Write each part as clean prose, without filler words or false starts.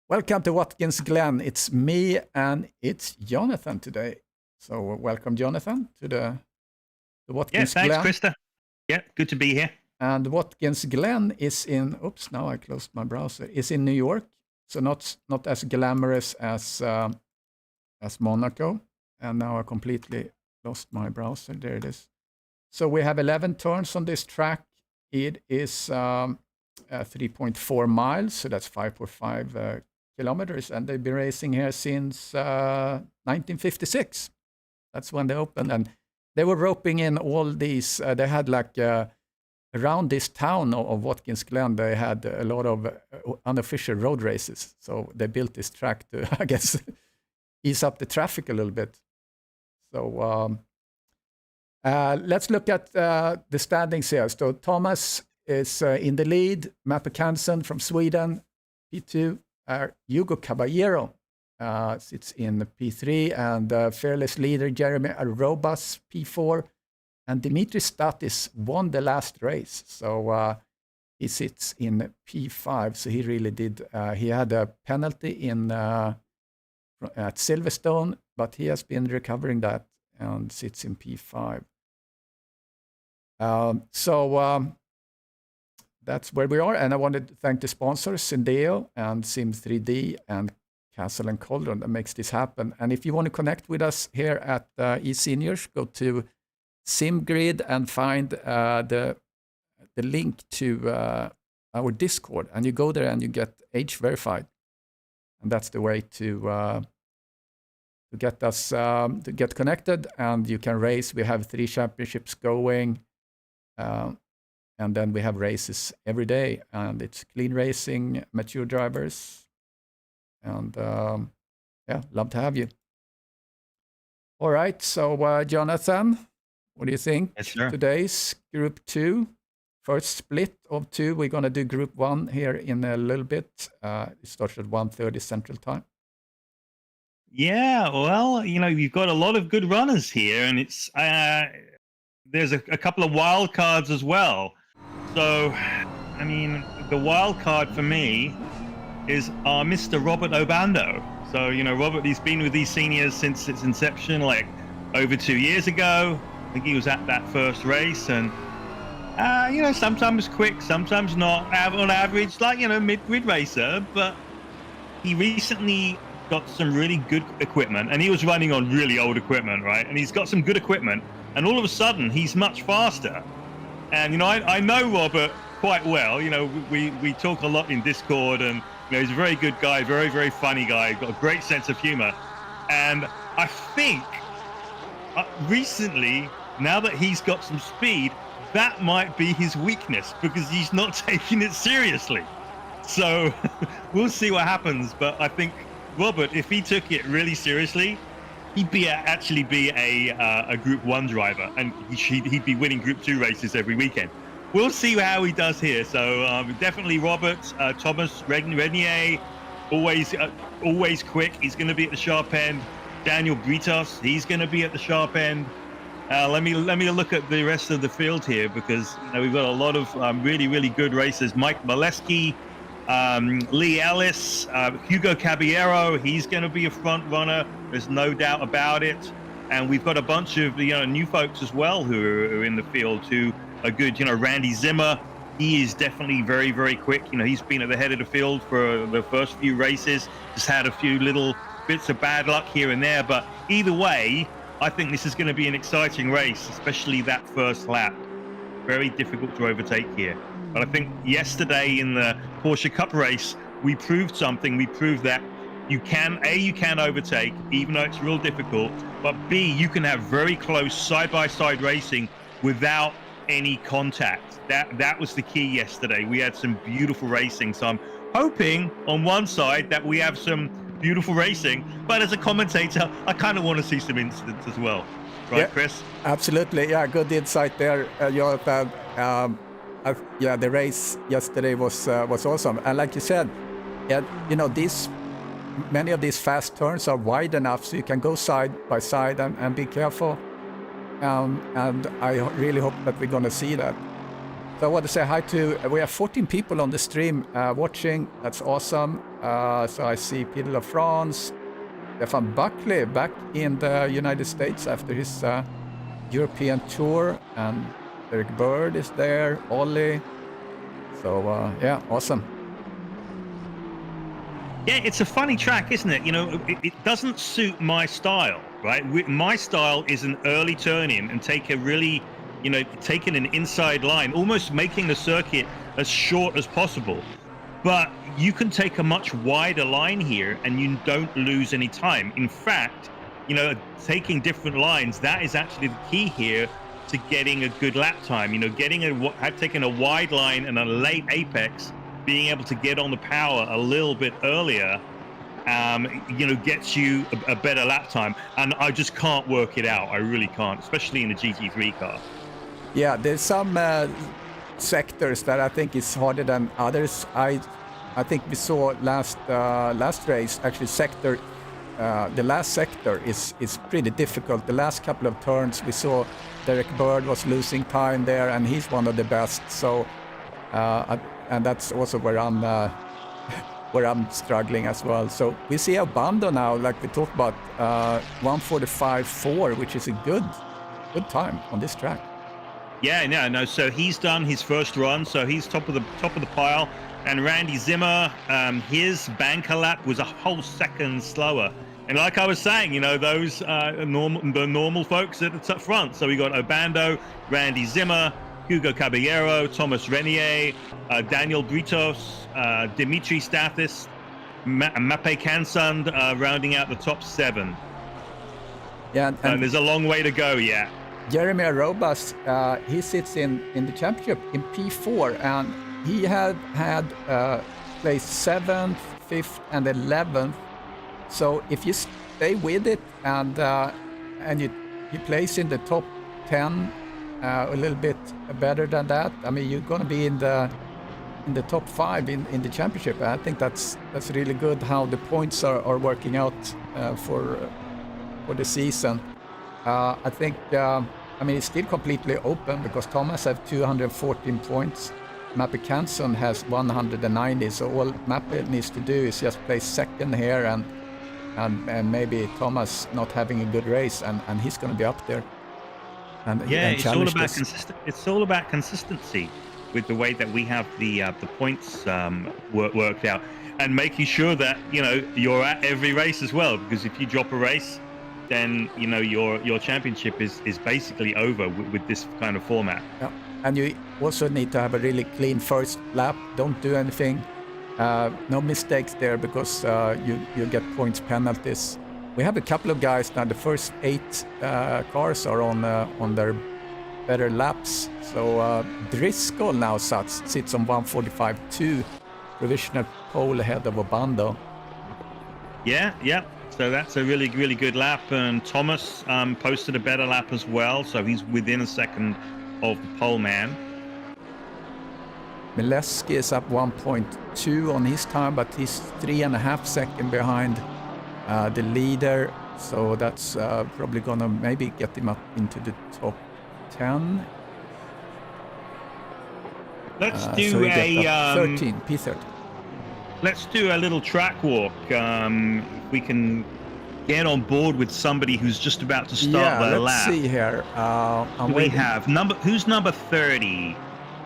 Welcome to Watkins Glen. It's me and it's Jonathan today. So welcome, Jonathan, to the Watkins Glen. Yeah, thanks, Krista. Yeah, good to be here. And Watkins Glen is in, oops, now I closed my browser, is in New York. So not as glamorous as Monaco. And now I completely lost my browser. There it is. So we have 11 turns on this track. It is 3.4 miles, so that's 5.5 kilometers, and they've been racing here since 1956. That's when they opened, and they were roping in all these. They had like around this town of Watkins Glen, they had a lot of unofficial road races. So they built this track to, I guess, ease up the traffic a little bit. So let's look at the standings here. So Thomas is in the lead. Mappe Kansen from Sweden, P2. Hugo Caballero sits in P3, and fearless leader Jeremy Arrobas, P4. And Dimitri Statis won the last race, so he sits in P5. So he really did. He had a penalty at Silverstone, but he has been recovering that and sits in P5. That's where we are, and I wanted to thank the sponsors, Syndeo and Sim3D and Castle and Cauldron, that makes this happen. And if you want to connect with us here at eSeniors, go to SIMGRID and find the link to our Discord, and you go there and you get age verified, and that's the way to get us to get connected, and you can race. We have 3 championships going. And then we have races every day, and it's clean racing, mature drivers, and yeah, love to have you. All right, so Jonathan, what do you think? Yes, sir. Today's Group 2, first split of 2. We're going to do Group 1 here in a little bit. It starts at 1:30 Central Time. Yeah, well, you've got a lot of good runners here, and it's there's a couple of wild cards as well. So, I mean, the wild card for me is Mr. Robert Obando. So, Robert, he's been with eSeniors since its inception, like over 2 years ago. I think he was at that first race, and sometimes quick, sometimes not. On average, like mid racer. But he recently got some really good equipment, and he was running on really old equipment, right? And he's got some good equipment, and all of a sudden, he's much faster. And I know Robert quite well. We talk a lot in Discord, and he's a very good guy, very, very funny guy, got a great sense of humor. And I think recently, now that he's got some speed, that might be his weakness, because he's not taking it seriously. So we'll see what happens. But I think Robert, if he took it really seriously, he'd actually be a Group 1 driver, and he'd be winning Group 2 races every weekend. We'll see how he does here. So definitely Robert, Thomas Renier, always quick. He's going to be at the sharp end. Daniel Britos, he's going to be at the sharp end. Let me look at the rest of the field here, because we've got a lot of really, really good racers. Mike Molesky, Lee Ellis, Hugo Caballero, he's going to be a front runner. There's no doubt about it. And we've got a bunch of new folks as well who are in the field who are good. Randy Zimmer, he is definitely very, very quick. He's been at the head of the field for the first few races. Just had a few little bits of bad luck here and there. But either way, I think this is going to be an exciting race, especially that first lap. Very difficult to overtake here. But I think yesterday in the Porsche Cup race, we proved something. We proved that you can overtake, even though it's real difficult, but B, you can have very close side-by-side racing without any contact. That was the key yesterday. We had some beautiful racing. So I'm hoping on one side that we have some beautiful racing, but as a commentator, I kind of want to see some incidents as well. Right, yeah, Chris? Absolutely. Yeah, good insight there, Jonathan. Yeah, the race yesterday was awesome. And like you said, many of these fast turns are wide enough so you can go side by side and be careful. And I really hope that we're going to see that. So I want to say hi to, we have 14 people on the stream watching. That's awesome. So I see Peter La France, Stefan Buckley back in the United States after his European tour. And Eric Bird is there, Ollie. So yeah, awesome. Yeah, it's a funny track, isn't it? You know, it doesn't suit my style, right? My style is an early turn in and take a really, you know, taking an inside line, almost making the circuit as short as possible. But you can take a much wider line here and you don't lose any time. In fact, you know, taking different lines, that is actually the key here to getting a good lap time. You know, taking a wide line and a late apex, being able to get on the power a little bit earlier, you know, gets you a better lap time. And I just can't work it out. I really can't, especially in the GT3 car. Yeah, there's some sectors that I think is harder than others. I think we saw last race, actually the last sector is pretty difficult. The last couple of turns we saw Derek Bird was losing time there, and he's one of the best. So and that's also where I'm where I'm struggling as well. So we see Albando now, like we talked about, 1:45.4, which is a good time on this track. Yeah, no. So he's done his first run, so he's top of the pile. And Randy Zimmer, his banker lap was a whole second slower. And like I was saying, you know, those the normal folks at the top front. So we got Obando, Randy Zimmer, Hugo Caballero, Thomas Renier, Daniel Britos, Dimitri Stathis, Mape Kansund, rounding out the top 7. Yeah, and there's a long way to go yet. Jeremy Arobas, he sits in the championship in P4, and he had placed 7th, 5th, and 11th. So if you stay with it and you place in the top 10, a little bit better than that, I mean, you're going to be in the top 5 in the championship. I think that's really good how the points are working out for the season. I think, I mean, it's still completely open because Thomas has 214 points. Mappe Kanson has 190, so all Mappe needs to do is just place second here and maybe Thomas not having a good race, and he's going to be up there. And it's all about It's all about consistency with the way that we have the points worked out, and making sure that, you know, you're at every race as well. Because if you drop a race, then, you know, your championship is basically over with this kind of format. Yeah. And you also need to have a really clean first lap. Don't do anything, no mistakes there, because you get points penalties. We have a couple of guys now. The first 8 cars are on their better laps. So Driscoll now sits on 1:45.2, provisional pole ahead of Obando. Yeah. So that's a really, really good lap. And Thomas posted a better lap as well. So he's within a second of the pole man. Mileski is up 1.2 on his time, but he's 3.5 seconds behind the leader. So that's probably gonna maybe get him up into the top 10. Let's do so a 13, P30. Let's do a little track walk. If we can get on board with somebody who's just about to start their lap. Let's see here. Who's number 30?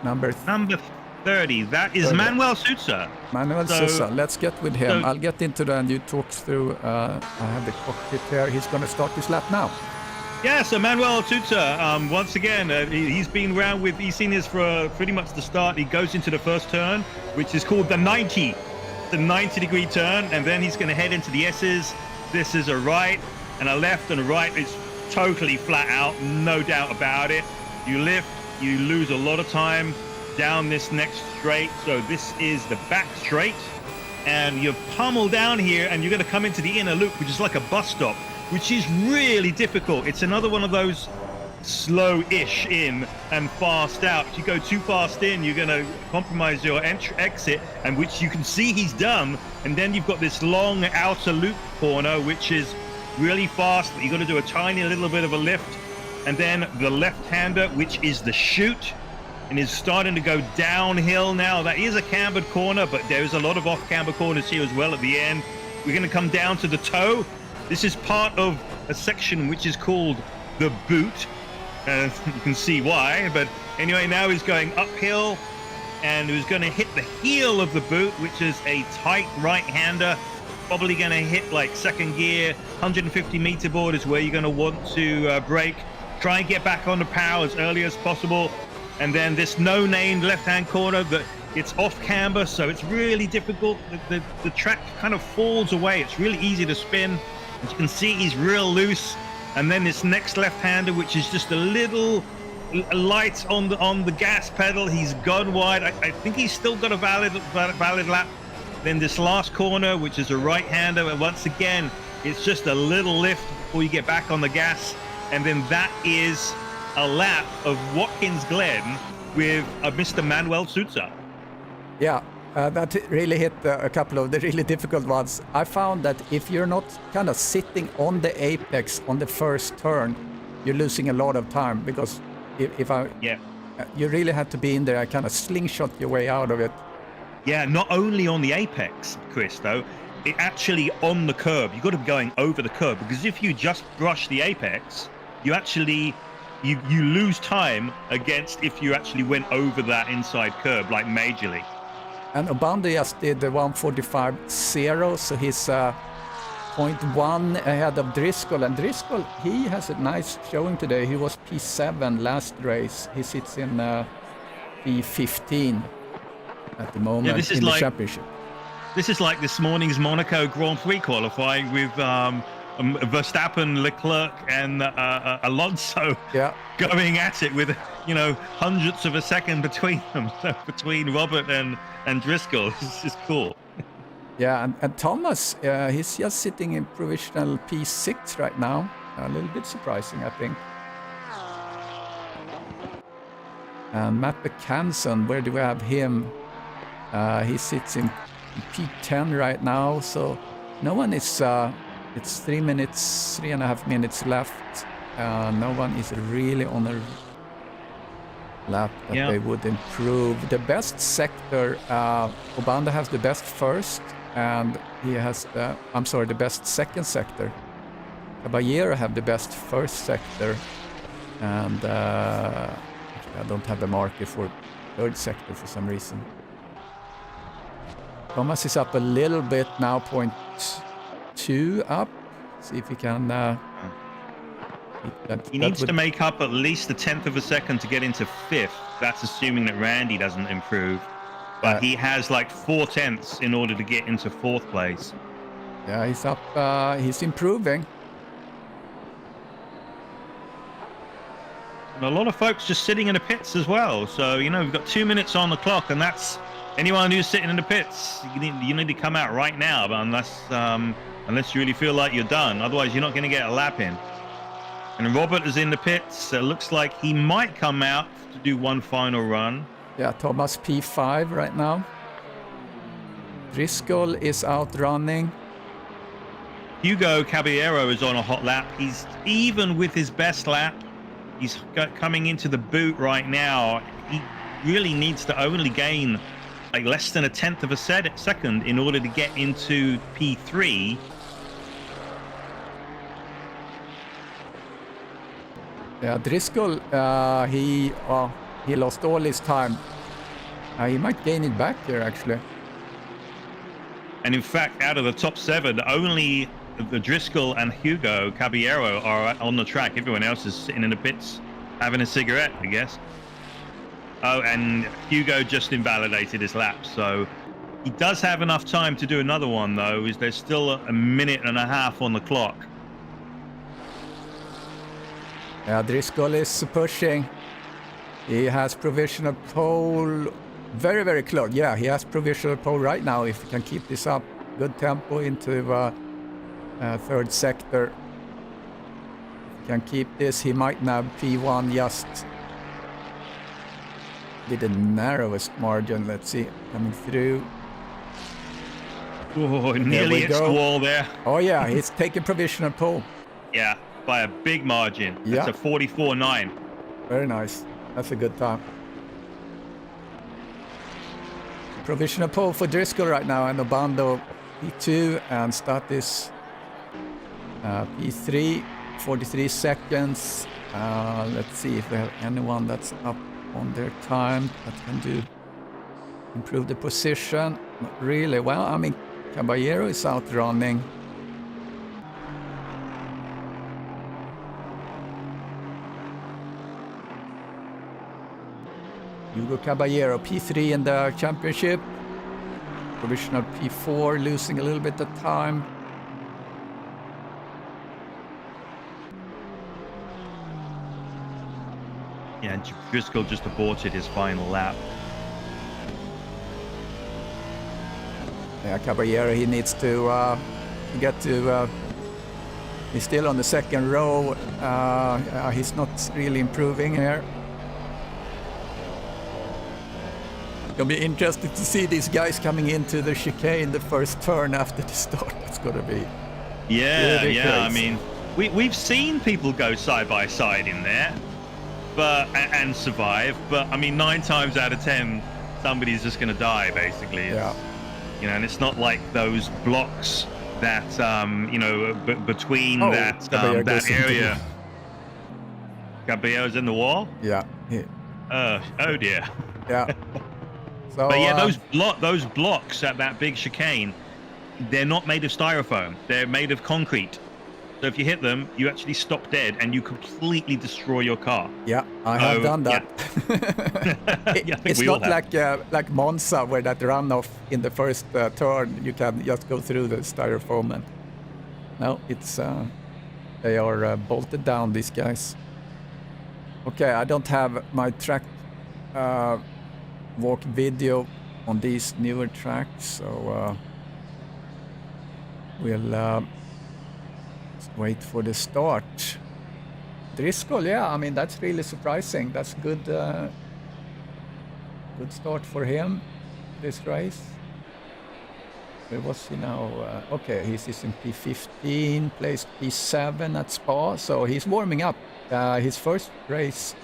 Number 30. That is 30. Manuel Sousa. Manuel Sousa. Let's get with him. I'll get into that and you talk through. I have the cockpit here. He's going to start his lap now. Yeah, so Manuel Sousa, once again, he's been around with eSeniors for pretty much the start. He goes into the first turn, which is called the 90-degree turn, and then he's going to head into the S's. This is a right and a left and a right. It's totally flat out, no doubt about it. You lift, you lose a lot of time down this next straight. So this is the back straight, and you pummel down here, and you're going to come into the inner loop, which is like a bus stop, which is really difficult. It's another one of those slow-ish in and fast out. If you go too fast in, you're going to compromise your exit, and which you can see he's done. And then you've got this long outer loop corner, which is really fast. You've got to do a tiny little bit of a lift, and then the left-hander, which is the chute. and is starting to go downhill now. That is a cambered corner, but there's a lot of off-camber corners here as well at the end. We're going to come down to the toe. This is part of a section which is called the boot. You can see why, but anyway, now he's going uphill, and he's going to hit the heel of the boot, which is a tight right-hander. Probably going to hit like second gear. 150-meter board is where you're going to want to brake. Try and get back on the power as early as possible. And then this no-named left-hand corner, that it's off camber, so it's really difficult. The track kind of falls away. It's really easy to spin. As you can see, he's real loose. And then this next left-hander, which is just a little light on the gas pedal. He's gone wide. I think he's still got a valid lap. Then this last corner, which is a right-hander, and once again, it's just a little lift before you get back on the gas. And then that is a lap of Watkins Glen with Mr. Manuel Souza. Yeah, that really hit a couple of the really difficult ones. I found that if you're not kind of sitting on the apex on the first turn, you're losing a lot of time, because you really have to be in there and kind of slingshot your way out of it. Yeah, not only on the apex, Chris, though, it actually on the curb. You've got to be going over the curb, because if you just brush the apex, you actually you lose time against if you actually went over that inside curb, like majorly. And Obanda just did the 1:45.0, so he's 0.1 ahead of Driscoll. And Driscoll, he has a nice showing today. He was P7 last race. He sits in P15 at the moment in the championship. This is like this morning's Monaco Grand Prix qualifying with Verstappen, Leclerc, and Alonso going at it with, hundredths of a second between them. So between Robert and Driscoll, this is cool. Yeah, and Thomas, he's just sitting in provisional P6 right now. A little bit surprising, I think. And Matt Becanson, where do we have him? He sits in P10 right now, so no one is, it's 3.5 minutes left. No one is really on a lap that they would improve. The best sector, Obanda has the best first, and he has the best second sector. Caballero have the best first sector, and I don't have the marker for third sector for some reason. Thomas is up a little bit now, 0.2 up. See if he can. He needs to make up at least a 1/10 of a second to get into 5th. That's assuming that Randy doesn't improve. But he has like 4/10 in order to get into 4th place. Yeah, he's up. He's improving. And a lot of folks just sitting in the pits as well. So, we've got 2 minutes on the clock, and that's anyone who's sitting in the pits. You need to come out right now, but unless you really feel like you're done. Otherwise, you're not going to get a lap in. And Robert is in the pits. It looks like he might come out to do one final run. Yeah, Thomas P5 right now. Driscoll is out running. Hugo Caballero is on a hot lap. He's even with his best lap. He's coming into the boot right now. He really needs to only gain like less than a 1/10 of a second in order to get into P3. Yeah, Driscoll, he lost all his time. He might gain it back here, actually. And in fact, out of the top 7, only the Driscoll and Hugo Caballero are on the track. Everyone else is sitting in the pits having a cigarette, I guess. Oh, and Hugo just invalidated his lap, so he does have enough time to do another one, though. There's still a minute and a half on the clock. Yeah, Driscoll is pushing. He has provisional pole very, very close. Yeah, he has provisional pole right now. If he can keep this up, good tempo into third sector. If he can keep this, he might now P1 just with the narrowest margin. Let's see, coming through. Oh, nearly hits the wall there. Oh yeah, he's taking provisional pole. Yeah, by a big margin. Yeah. It's a 44.9. Very nice. That's a good time. provisional pole for Driscoll right now, and Obando P2, and start this P3, 43 seconds. Let's see if we have anyone that's up on their time that can improve the position. Not really. Well, I mean, Caballero is out running. Hugo Caballero, P3 in the championship. Provisional P4, losing a little bit of time. Yeah, and Driscoll just aborted his final lap. Yeah, Caballero, he needs to get to... he's still on the second row. He's not really improving here. It'll be interesting to see these guys coming into the chicane the first turn after the start. It's going to be really crazy. I mean, we've seen people go side by side in there, and survive. But I mean, 9 times out of 10, somebody's just going to die, basically. Yeah. You know, and it's not like those blocks that you know, between that area. Cabello's in the wall. Yeah. Oh dear. Yeah. So, but yeah, those blocks at that big chicane, they're not made of styrofoam. They're made of concrete. So if you hit them, you actually stop dead and you completely destroy your car. Yeah, I have done that. Yeah. It's not like Monza, where that runoff in the first turn, you can just go through the styrofoam. And no, it's they are bolted down, these guys. Okay, I don't have my track walk video on these newer tracks, so we'll wait for the start. Driscoll, yeah, I mean, that's really surprising. That's good good start for him this race. Where was he now? Okay, he's in P15, placed P7 at Spa, so he's warming up. His first race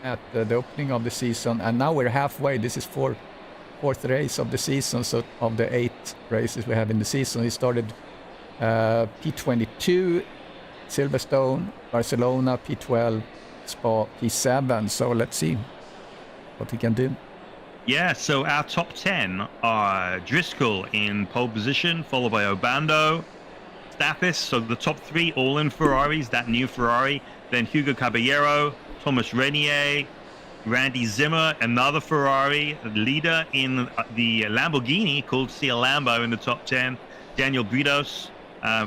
at the opening of the season, and now we're halfway. This is fourth race of the season, so of the 8 races we have in the season. He started P22, Silverstone, Barcelona, P12, Spa, P7. So let's see what he can do. Yeah, so our top 10 are Driscoll in pole position, followed by Obando, Stathis, so the top 3 all in Ferraris, that new Ferrari, then Hugo Caballero, Thomas Renier, Randy Zimmer, another Ferrari leader in the Lamborghini called Cia Lambo in the top 10, Daniel Bridos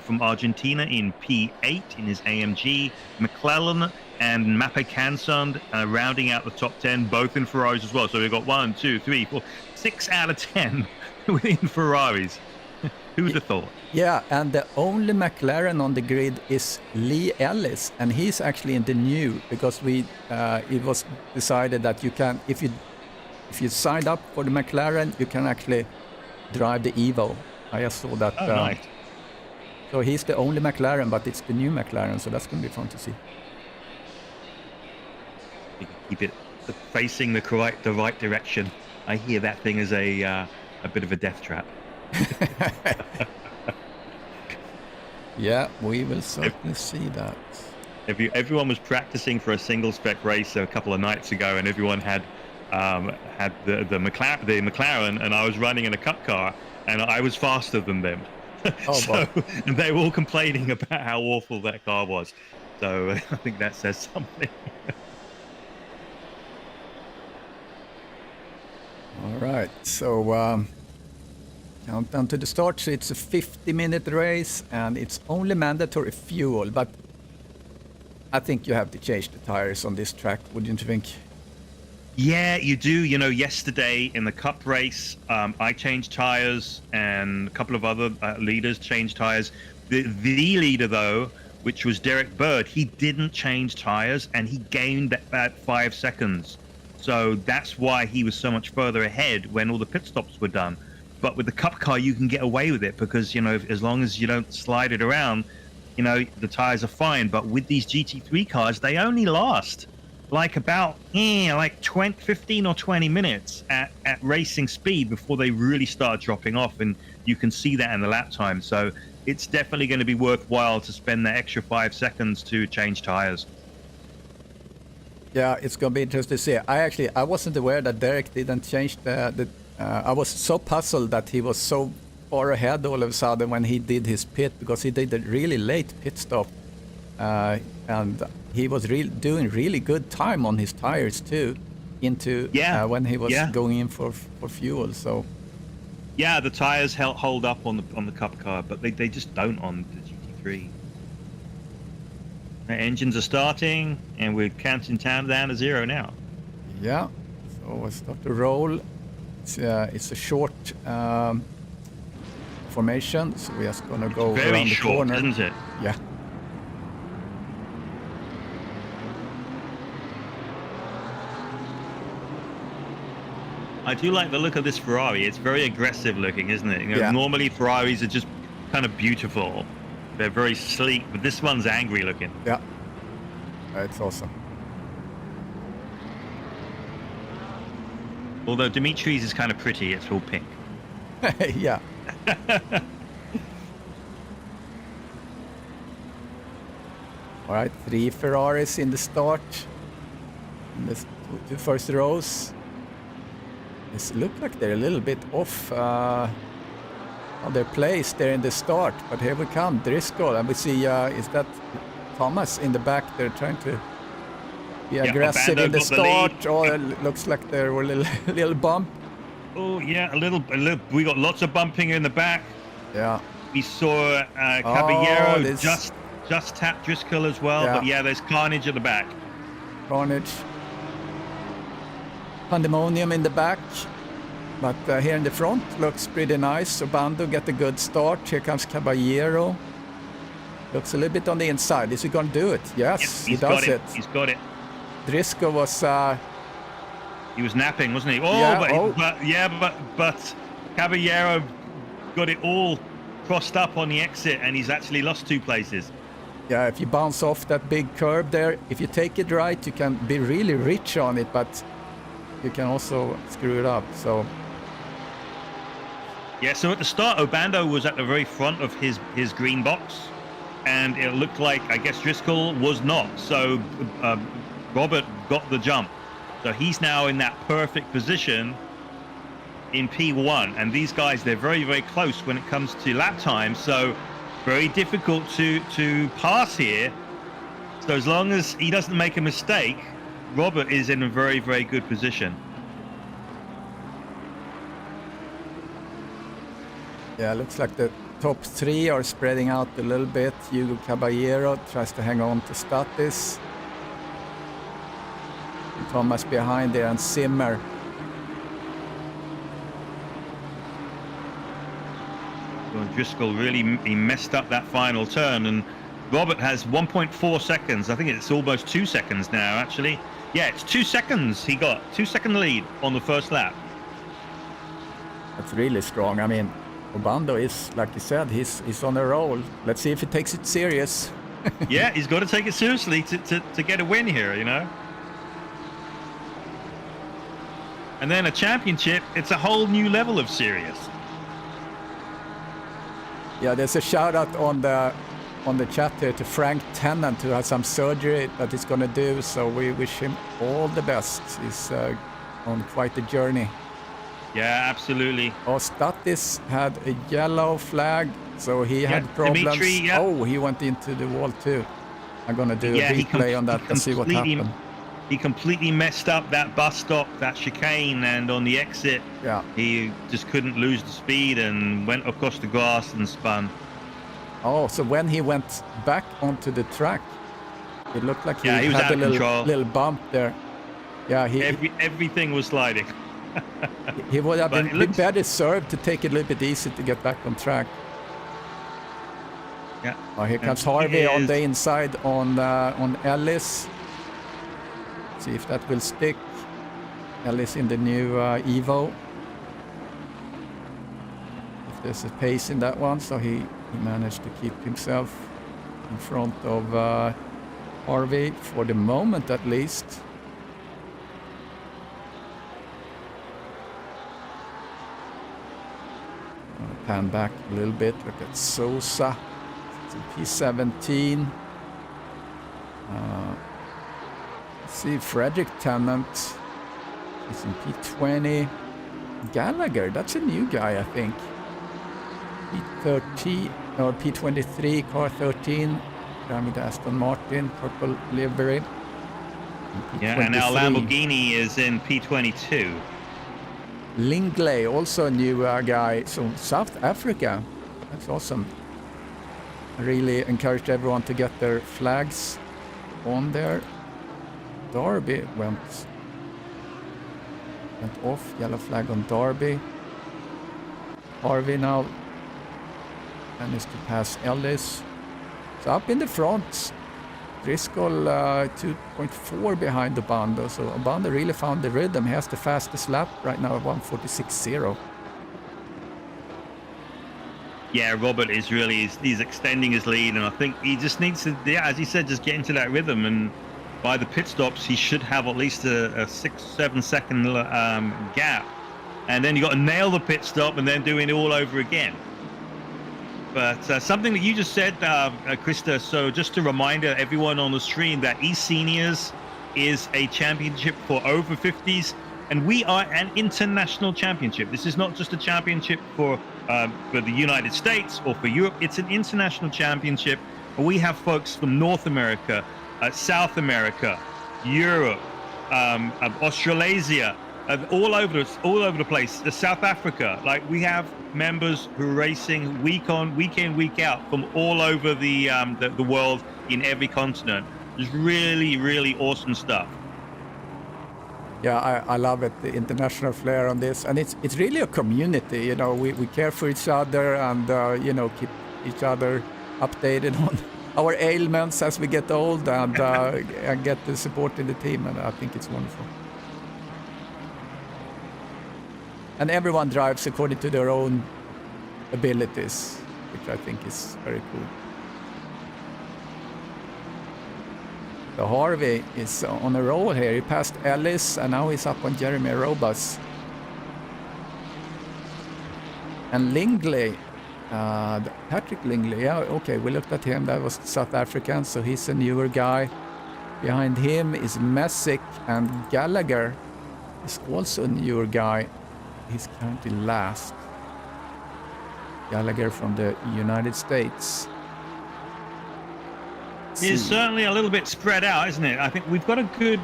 from Argentina in P8 in his AMG, McClellan and Mappe Kansund rounding out the top 10, both in Ferraris as well. So we've got 1, 2, 3, 4, 6 out of 10 within Ferraris. Who would have thought? Yeah, and the only McLaren on the grid is Lee Ellis, and he's actually in the new, because it was decided that you can, if you signed up for the McLaren, you can actually drive the Evo. I just saw that. Oh, nice. So he's the only McLaren, but it's the new McLaren, so that's going to be fun to see. You can keep it facing the right direction. I hear that thing is a bit of a death trap. Yeah, we will certainly see that. Everyone was practicing for a single spec race a couple of nights ago, and everyone had the McLaren, and I was running in a cup car, and I was faster than them. And they were all complaining about how awful that car was. So I think that says something. All right, so countdown to the start. So it's a 50-minute race, and it's only mandatory fuel, but I think you have to change the tires on this track, wouldn't you think? Yeah, you do. You know, yesterday in the Cup race, I changed tires, and a couple of other leaders changed tires. The leader, though, which was Derek Bird, he didn't change tires, and he gained about 5 seconds. So that's why he was so much further ahead when all the pit stops were done. But with the Cup car, you can get away with it because, you know, as long as you don't slide it around, you know, the tires are fine. But with these GT3 cars, they only last like about like 15 or 20 minutes at racing speed before they really start dropping off, and you can see that in the lap time. So it's definitely going to be worthwhile to spend that extra 5 seconds to change tires. Yeah, it's going to be interesting to see. I wasn't aware that Derek didn't change I was so puzzled that he was so far ahead all of a sudden when he did his pit, because he did a really late pit stop. And he was doing really good time on his tires too, into when he was going in for fuel. So yeah, the tires hold up on the Cup car, but they just don't on the GT3. The engines are starting, and we're counting down to 0 now. Yeah, so we start to roll. It's a short formation, so we're just gonna go around the corner. Very short, isn't it? Yeah. I do like the look of this Ferrari. It's very aggressive looking, isn't it? You know, normally Ferraris are just kind of beautiful. They're very sleek, but this one's angry looking. Yeah, it's awesome. Although Dimitri's is kind of pretty, it's all pink. Yeah. All right, 3 Ferraris in the start. In the 2 first rows. It looks like they're a little bit off on their place there in the start, but here we come, Driscoll, and we see, is that Thomas in the back? They're trying to be aggressive in the start. It looks like there were a little bump. Oh yeah, a little. We got lots of bumping in the back. Yeah. We saw Caballero just tap Driscoll as well, but yeah, there's carnage at the back. Carnage. Pandemonium in the back, but here in the front looks pretty nice. Obando get a good start. Here comes Caballero. Looks a little bit on the inside. Is he going to do it? Yes, he does it. He's got it. Driscoll was... he was napping, wasn't he? But Caballero got it all crossed up on the exit, and he's actually lost 2 places. Yeah, if you bounce off that big curb there, if you take it right, you can be really rich on it, but you can also screw it up. So yeah, so at the start, Obando was at the very front of his green box, and it looked like, I guess, Driscoll was not. So Robert got the jump. So he's now in that perfect position in P1. And these guys, they're very, very close when it comes to lap time. So very difficult to pass here. So as long as he doesn't make a mistake, Robert is in a very, very good position. Yeah, looks like the top 3 are spreading out a little bit. Hugo Caballero tries to hang on to Statis. Thomas behind there, and Zimmer. Well, Driscoll really he messed up that final turn, and Robert has 1.4 seconds. I think it's almost 2 seconds now, actually. Yeah, it's 2 seconds he got. 2-second lead on the first lap. That's really strong. I mean, Obando is, like you said, he's on a roll. Let's see if he takes it serious. Yeah, he's got to take it seriously to get a win here, you know. And then a championship, it's a whole new level of serious. Yeah, there's a shout out on the chat here to Frank Tennant, who has some surgery that he's going to do. So we wish him all the best. He's on quite a journey. Yeah, absolutely. Oh, Statis had a yellow flag, so he had problems. Dimitri, Oh, he went into the wall too. I'm going to do a replay on that and see what happened. He completely messed up that bus stop, that chicane, and on the exit, he just couldn't lose the speed and went across the grass and spun. Oh, so when he went back onto the track, it looked like he was had out a of little bump there. Yeah, everything was sliding. He would have been better served to take it a little bit easy to get back on track. Yeah. Oh, here comes Harvey on the inside on Ellis. See if that will stick. Ellis in the new Evo. If there's a pace in that one, so he managed to keep himself in front of Harvey for the moment, at least. Pan back a little bit. Look at Sosa. It's in P17. Let's see, Frederick Tennant. He's in P20. Gallagher, that's a new guy, I think. P30 or P23, car 13. Driving the Aston Martin, purple livery. Yeah, and our Lamborghini is in P22. Lingley, also a new guy. So South Africa, that's awesome. I really encouraged everyone to get their flags on there. Derby went off, yellow flag on Derby. Harvey now managed to pass Ellis. So up in the front, Driscoll 2.4 behind Obando. So Obando really found the rhythm. He has the fastest lap right now at 1:46.0. Yeah, Robert is really he's extending his lead, and I think he just needs to, yeah, as he said, just get into that rhythm. And by the pit stops, he should have at least a 6-7 second gap, and then you got to nail the pit stop and then doing it all over again. But something that you just said, Krista, so just a reminder, everyone on the stream, that eSeniors is a championship for over 50s, and we are an international championship. This is not just a championship for the United States or for Europe. It's an international championship. We have folks from North America, South America, Europe, Australasia, all over the place. South Africa, like we have members who are racing week in, week out from all over the world in every continent. It's really, really awesome stuff. Yeah, I love it, the international flair on this, and it's really a community. You know, we care for each other and you know, keep each other updated on our ailments as we get old, and get the support in the team, and I think it's wonderful. And everyone drives according to their own abilities, which I think is very cool. So Harvey is on a roll here. He passed Ellis, and now he's up on Jeremy Robas. And Lingley, Patrick Lingley, yeah, okay, we looked at him. That was South African, so he's a newer guy. Behind him is Messick, and Gallagher is also a newer guy. He's currently last. Gallagher from the United States. It's certainly a little bit spread out, isn't it? I think we've got a good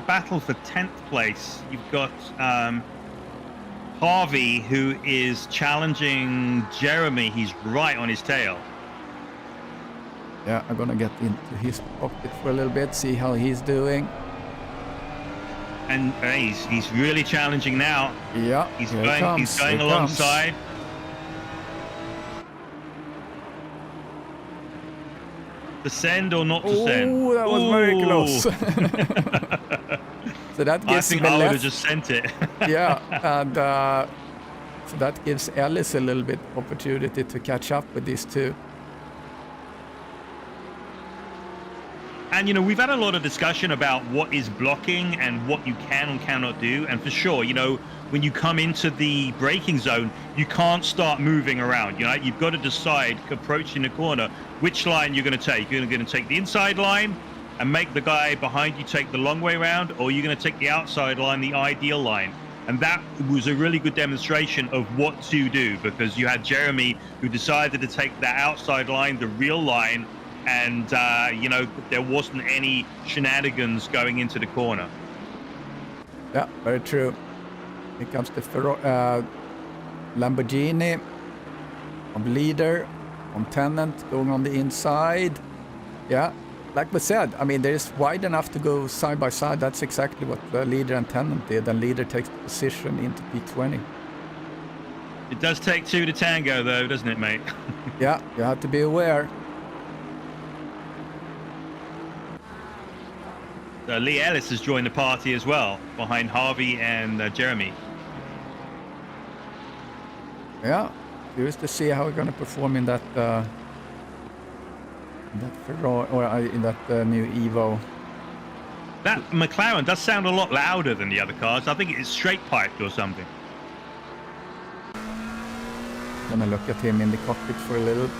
battle for 10th place. You've got Harvey, who is challenging Jeremy. He's right on his tail. Yeah, I'm gonna get into his pocket for a little bit, see how he's doing. And he's really challenging now. Yeah, he's going alongside. Descend or not descend? Oh, that was very close. So that gives, I think I would have just sent it. Yeah, and so that gives Ellis a little bit opportunity to catch up with these two. And, you know, we've had a lot of discussion about what is blocking and what you can and cannot do. And for sure, you know, when you come into the braking zone, you can't start moving around. You know, you've got to decide, approaching the corner, which line you're going to take. You're going to take the inside line and make the guy behind you take the long way around, or you're going to take the outside line, the ideal line. And that was a really good demonstration of what to do, because you had Jeremy, who decided to take that outside line, the real line, and you know, there wasn't any shenanigans going into the corner. Yeah, very true. Here comes the Lamborghini on leader, on Tennant going on the inside. Yeah, like we said, I mean, there's wide enough to go side by side. That's exactly what the leader and Tennant did, and leader takes the position into P20. It does take two to tango, though, doesn't it, mate? Yeah, you have to be aware. Lee Ellis has joined the party as well, behind Harvey and Jeremy. Yeah, curious to see how we're going to perform in that Ferrari, or in that new Evo. That McLaren does sound a lot louder than the other cars. I think it's straight piped or something. Gonna look at him in the cockpit for a little.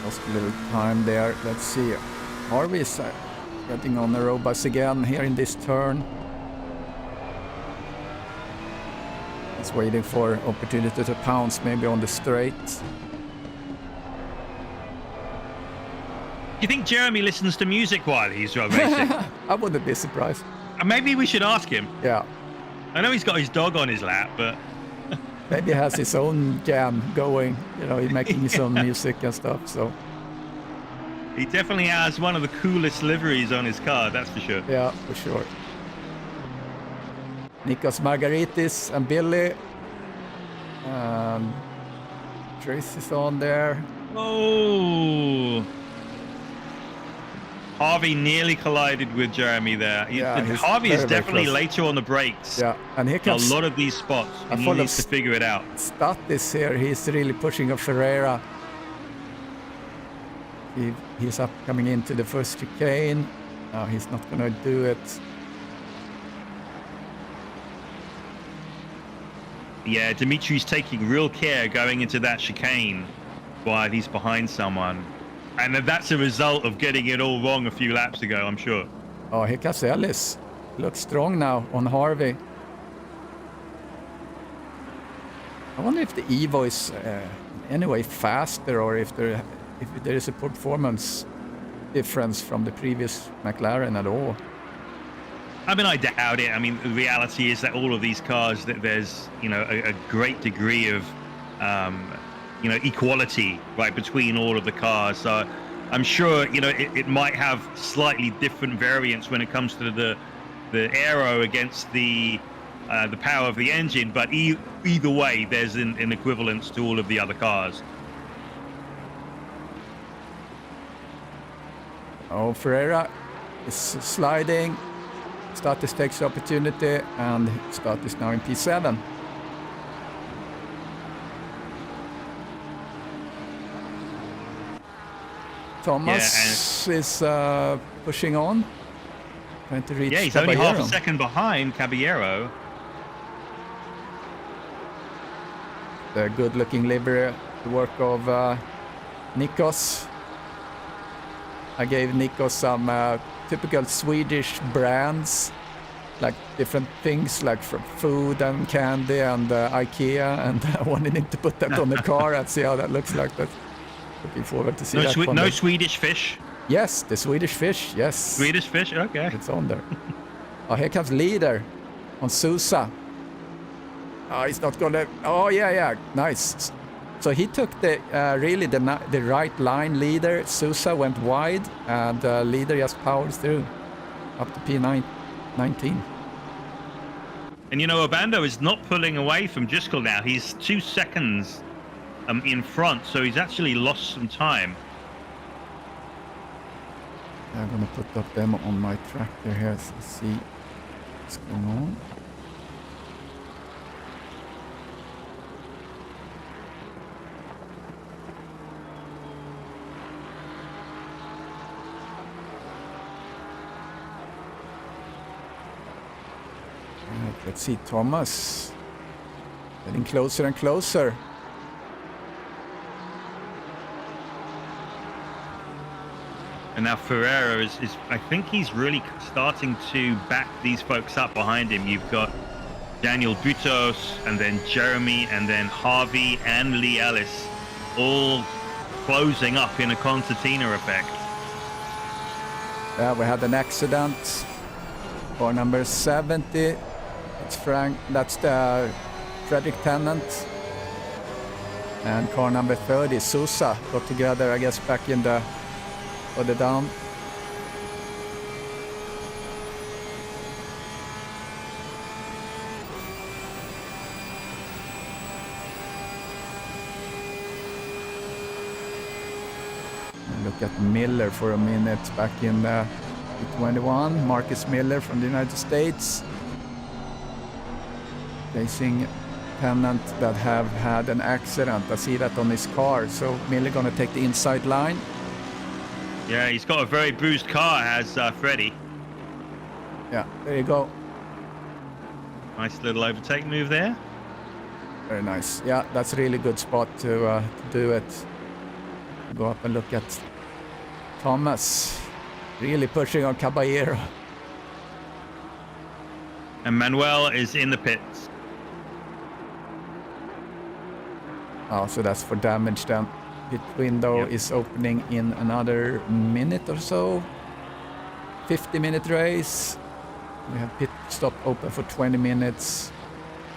Lost a little time there. Let's see. Harvey's getting on the road bus again here in this turn. He's waiting for opportunity to pounce maybe on the straight. Do you think Jeremy listens to music while he's racing? I wouldn't be surprised. Maybe we should ask him. Yeah. I know he's got his dog on his lap, but maybe he has his own jam going. You know, he's making his own music and stuff. So he definitely has one of the coolest liveries on his car, that's for sure. Yeah, for sure. Nikos Margaritis and Billy. Trace is on there. Oh. Harvey nearly collided with Jeremy there. Yeah, Harvey is definitely later on the brakes. Yeah, and here comes a lot of these spots. And he needs to figure it out. Statis here. He's really pushing a Ferreira. He's up coming into the first chicane. No, he's not going to do it. Yeah, Dimitri's taking real care going into that chicane while he's behind someone. And that's a result of getting it all wrong a few laps ago, I'm sure. Oh, here comes Ellis. Looks strong now on Harvey. I wonder if the Evo is in any way faster, or if there is a performance difference from the previous McLaren at all. I mean, I doubt it. I mean, the reality is that all of these cars, that there's, you know, a great degree of you know, equality right between all of the cars. So I'm sure, you know, it might have slightly different variants when it comes to the aero against the power of the engine, but either way there's an equivalence to all of the other cars. Oh, Ferreira is sliding. Statis takes the opportunity, and Statis now in P7. Thomas is pushing on, trying to reach. Yeah, he's Caballero. only half a second behind Caballero. The good-looking livery, the work of Nikos. I gave Nikos some typical Swedish brands, like different things, like from food and candy and IKEA, and I wanted him to put that on the car and see how that looks like. That. Looking forward to see that. No Swedish fish? Yes, the Swedish fish, yes. Swedish fish, okay. It's on there. Oh, here comes leader on Sousa. Oh, he's not gonna. Oh, yeah, nice. So he took the really the right line, leader. Sousa went wide, and leader just powered through up to P19. And you know, Obando is not pulling away from Driscoll now. He's 2 seconds in front, so he's actually lost some time. I'm gonna put up them on my tractor here to see what's going on. Right, let's see, Thomas getting closer and closer. And now Ferreira is I think he's really starting to back these folks up behind him. You've got Daniel Butos, and then Jeremy, and then Harvey and Lee Ellis all closing up in a concertina effect. Yeah, we had an accident. Car number 70. It's Frank. That's the Frederick Tennant. And car number 30, Sousa, got together, I guess, back in the further down. Look at Miller for a minute back in 21. Marcus Miller from the United States. Facing Tennant that have had an accident. I see that on his car. So Miller gonna take the inside line. Yeah, he's got a very bruised car, has Freddie. Yeah, there you go. Nice little overtake move there. Very nice. Yeah, that's a really good spot to do it. Go up and look at Thomas. Really pushing on Caballero. And Manuel is in the pits. Oh, so that's for damage then. Pit window is opening in another minute or so. 50-minute race. We have pit stop open for 20 minutes.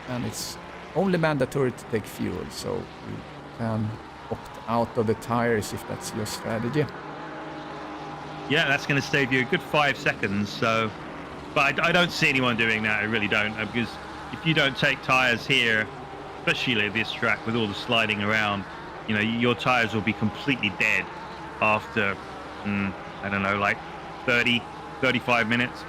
And it's only mandatory to take fuel, so you can opt out of the tires if that's your strategy. Yeah, that's going to save you a good 5 seconds. So, but I don't see anyone doing that. I really don't, because if you don't take tires here, especially this track with all the sliding around, you know, your tires will be completely dead after, I don't know, like 30, 35 minutes.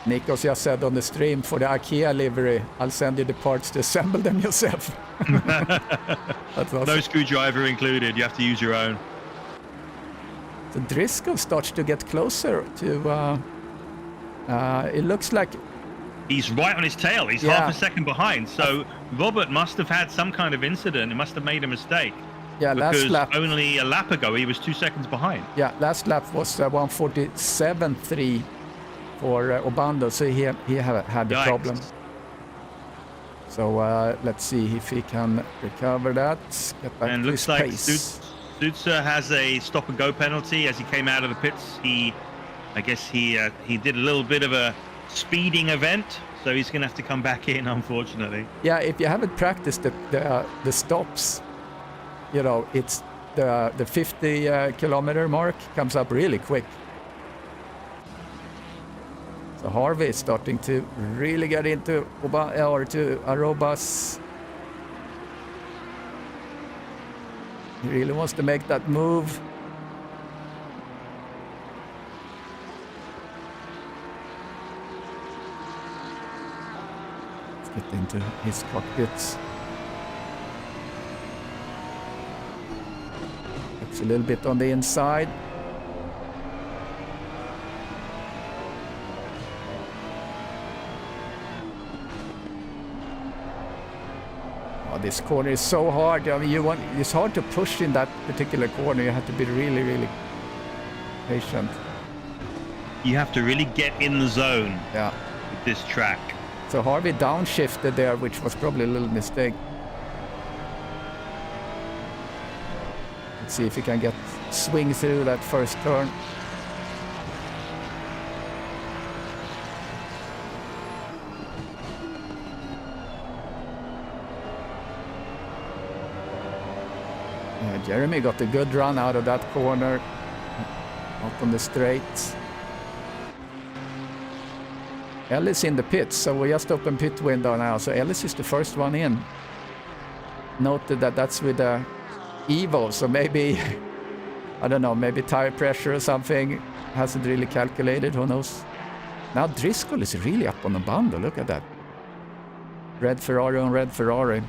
Nikos just said on the stream, for the IKEA livery, I'll send you the parts to assemble them yourself. That's awesome. No screwdriver included. You have to use your own. So Driscoll starts to get closer to... it looks like... He's right on his tail. He's half a second behind. So Robert must have had some kind of incident. He must have made a mistake. Yeah, last lap... only a lap ago, he was 2 seconds behind. Yeah, last lap was 1:47.3 for Obando, so he had a problem. So let's see if he can recover that. Get back and to looks his like pace. Stutzer has a stop and go penalty as he came out of the pits. I guess he did a little bit of a speeding event, so he's going to have to come back in, unfortunately. Yeah, if you haven't practiced the stops, you know, it's the 50 kilometer mark comes up really quick. So Harvey is starting to really get into to Arobas. He really wants to make that move. Let's get into his cockpits. Looks a little bit on the inside. This corner is so hard. I mean, it's hard to push in that particular corner. You have to be really, really patient. You have to really get in the zone. Yeah. With this track. So Harvey downshifted there, which was probably a little mistake. Let's see if he can swing through that first turn. Jeremy got a good run out of that corner, out on the straight. Ellis in the pits, so we just opened pit window now, so Ellis is the first one in. Noted that that's with a Evo, so maybe, I don't know, maybe tire pressure or something, hasn't really calculated, who knows. Now Driscoll is really up on the bundle, look at that. Red Ferrari on red Ferrari.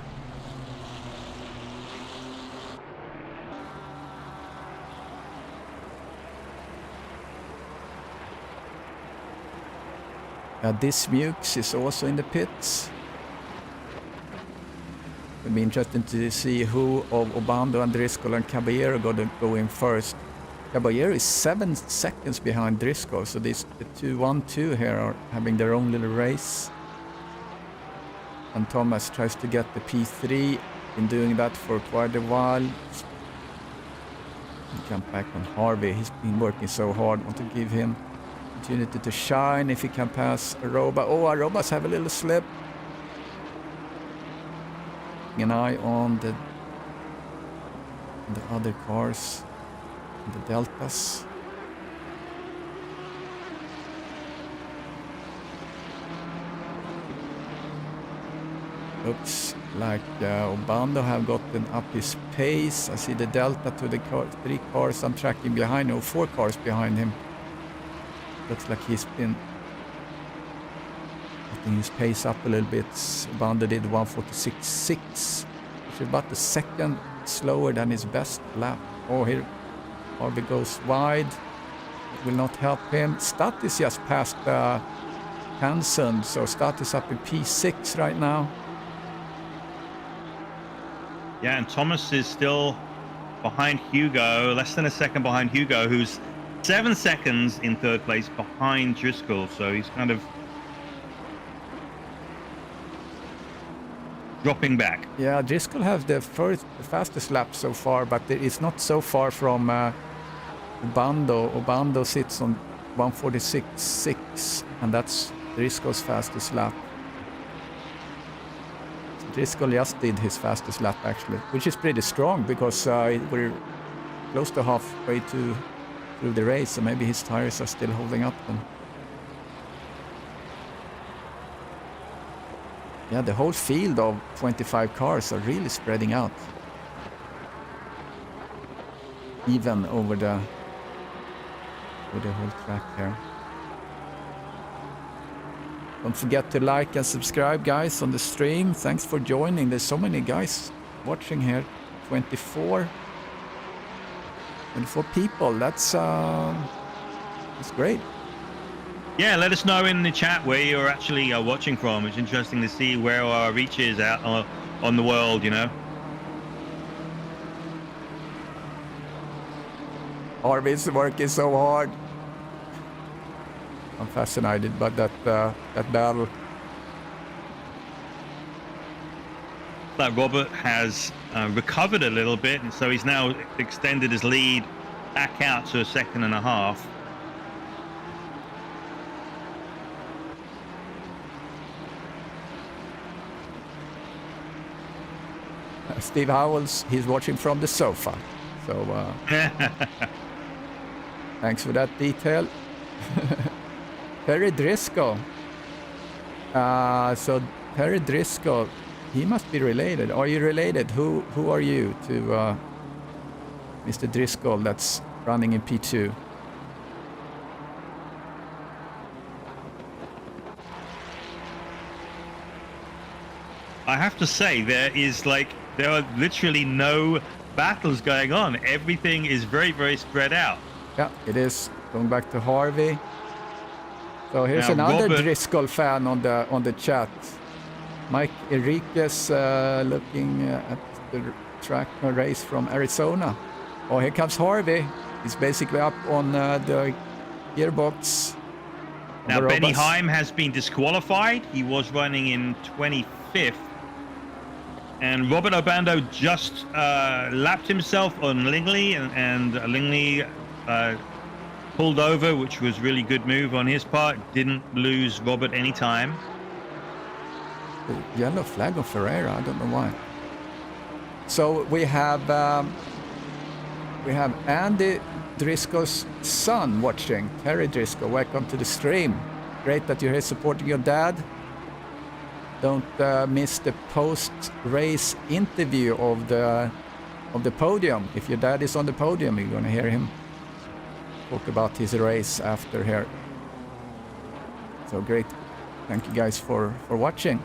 This Mukes is also in the pits. It'll be interesting to see who of Obando and Driscoll and Caballero go in first. Caballero is 7 seconds behind Driscoll, so the 2-1-2 here are having their own little race. And Thomas tries to get the P3, been doing that for quite a while. Jump back on Harvey, he's been working so hard, want to give him opportunity to shine if he can pass Aroba. Oh, Arobas have a little slip. An eye on the other cars, the Deltas. Looks like Obando have gotten up his pace. I see the Delta to the 3 cars I'm tracking behind, or 4 cars behind him. Looks like he's been getting his pace up a little bit. Obando did 1:46.6, which is about a second slower than his best lap. Oh, here Harvey goes wide. It will not help him. Stat is just past Hansen, so Stat is up in P6 right now. Yeah, and Thomas is still behind Hugo, less than a second behind Hugo, who's 7 seconds in third place behind Driscoll. So he's kind of dropping back. Yeah, Driscoll has the fastest lap so far, but it's not so far from Obando. Obando sits on 146.6, and that's Driscoll's fastest lap. So Driscoll just did his fastest lap actually, which is pretty strong because we're close to halfway through the race, so maybe his tires are still holding up then. Yeah, the whole field of 25 cars are really spreading out. Even over the whole track here. Don't forget to like and subscribe, guys, on the stream. Thanks for joining. There's so many guys watching here. 24 people. That's great. Yeah, let us know in the chat where you're actually watching from. It's interesting to see where our reach is out on the world, you know. Arvid's working so hard. I'm fascinated by that battle. That Robert has recovered a little bit, and so he's now extended his lead back out to a second and a half. Steve Howells, he's watching from the sofa. So thanks for that detail. Terry Driscoll. So Terry Driscoll, he must be related. Are you related? Who are you to Mr. Driscoll that's running in P2? I have to say, there are literally no battles going on. Everything is very, very spread out. Yeah, it is. Going back to Harvey. So here's Now, another Robert... Driscoll fan on the chat. Mike Enriquez looking at the track race from Arizona. Oh, here comes Harvey. He's basically up on the gearbox. Now, Benny Heim has been disqualified. He was running in 25th. And Robert Obando just lapped himself on Lingley, and Lingley pulled over, which was really good move on his part. Didn't lose Robert any time. The yellow flag on Ferreira, I don't know why. So we have Andy Driscoll's son watching. Terry Driscoll, welcome to the stream. Great that you're here supporting your dad. Don't miss the post-race interview of the podium. If your dad is on the podium, you're going to hear him talk about his race after here. So great. Thank you guys for watching.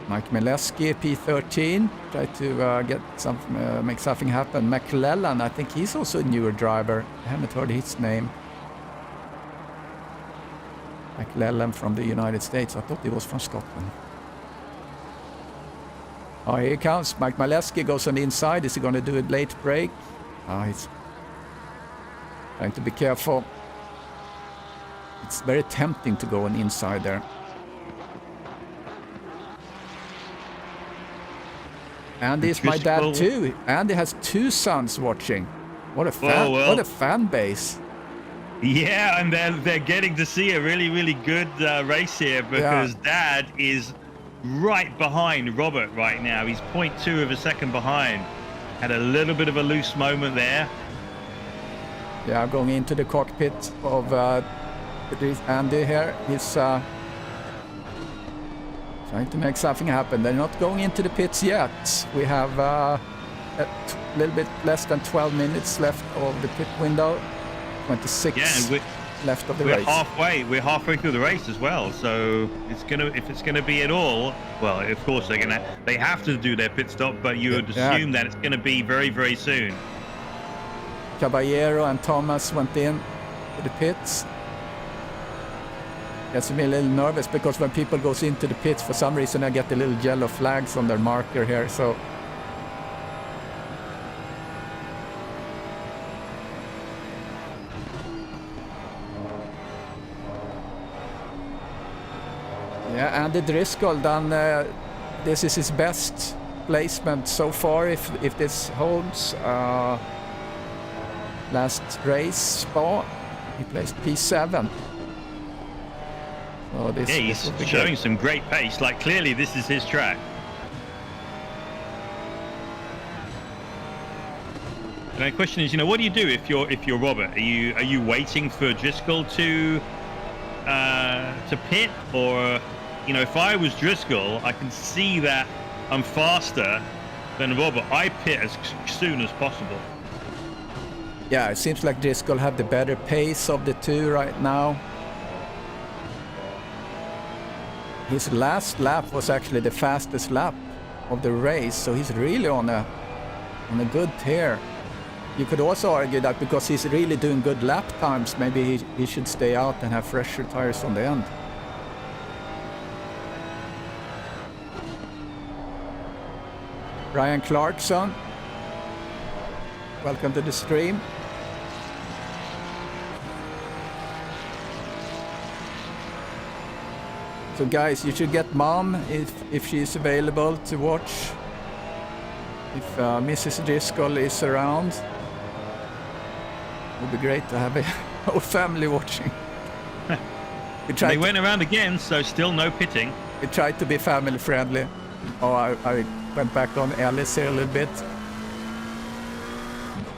Mike Mileski, P13, try to get make something happen. McClellan, I think he's also a newer driver. I haven't heard his name. McClellan from the United States. I thought he was from Scotland. Oh, here he comes. Mike Mileski goes on the inside. Is he going to do a late break? He's trying to be careful. It's very tempting to go on inside there. Andy is my dad too. Andy has two sons watching. What a fan! What a fan base! Yeah, and they're getting to see a really, really good race here because Dad is right behind Robert right now. He's 0.2 of a second behind. Had a little bit of a loose moment there. Yeah, I'm going into the cockpit of Andy here. He's trying to make something happen. They're not going into the pits yet. We have a little bit less than 12 minutes left of the pit window. 26 left of the race. We're halfway through the race as well. So if it's gonna be at all, well, of course they have to do their pit stop, but you would assume that it's gonna be very, very soon. Caballero and Thomas went in to the pits. gets me a little nervous because when people goes into the pits, for some reason I get the little yellow flags on their marker here. So yeah, Andy Driscoll done. This is his best placement so far. If this holds, last race Spa, he placed P7. So this, yeah, he's showing some great pace. Like clearly, this is his track. And the question is, what do you do if you're Robert? Are you waiting for Driscoll to pit, or if I was Driscoll, I can see that I'm faster than Robert. I pit as soon as possible. Yeah, it seems like Driscoll have the better pace of the two right now. His last lap was actually the fastest lap of the race, so he's really on a good tear. You could also argue that because he's really doing good lap times, maybe he should stay out and have fresher tires on the end. Ryan Clarkson, welcome to the stream. So guys, you should get Mom if she's available to watch. If Mrs. Driscoll is around, it would be great to have a whole family watching. They went around again, so still no pitting. We tried to be family friendly. Oh, I went back on Ellis here a little bit.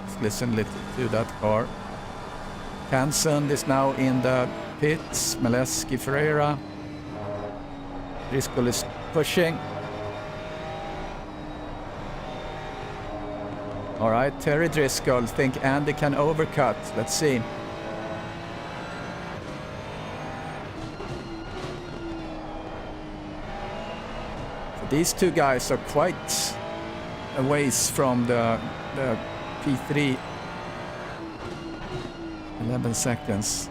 Let's listen a little to that car. Hansen is now in the pits. Maleski Ferreira. Driscoll is pushing. All right, Terry Driscoll. Think Andy can overcut. Let's see. So these two guys are quite a ways from the P3. 11 seconds.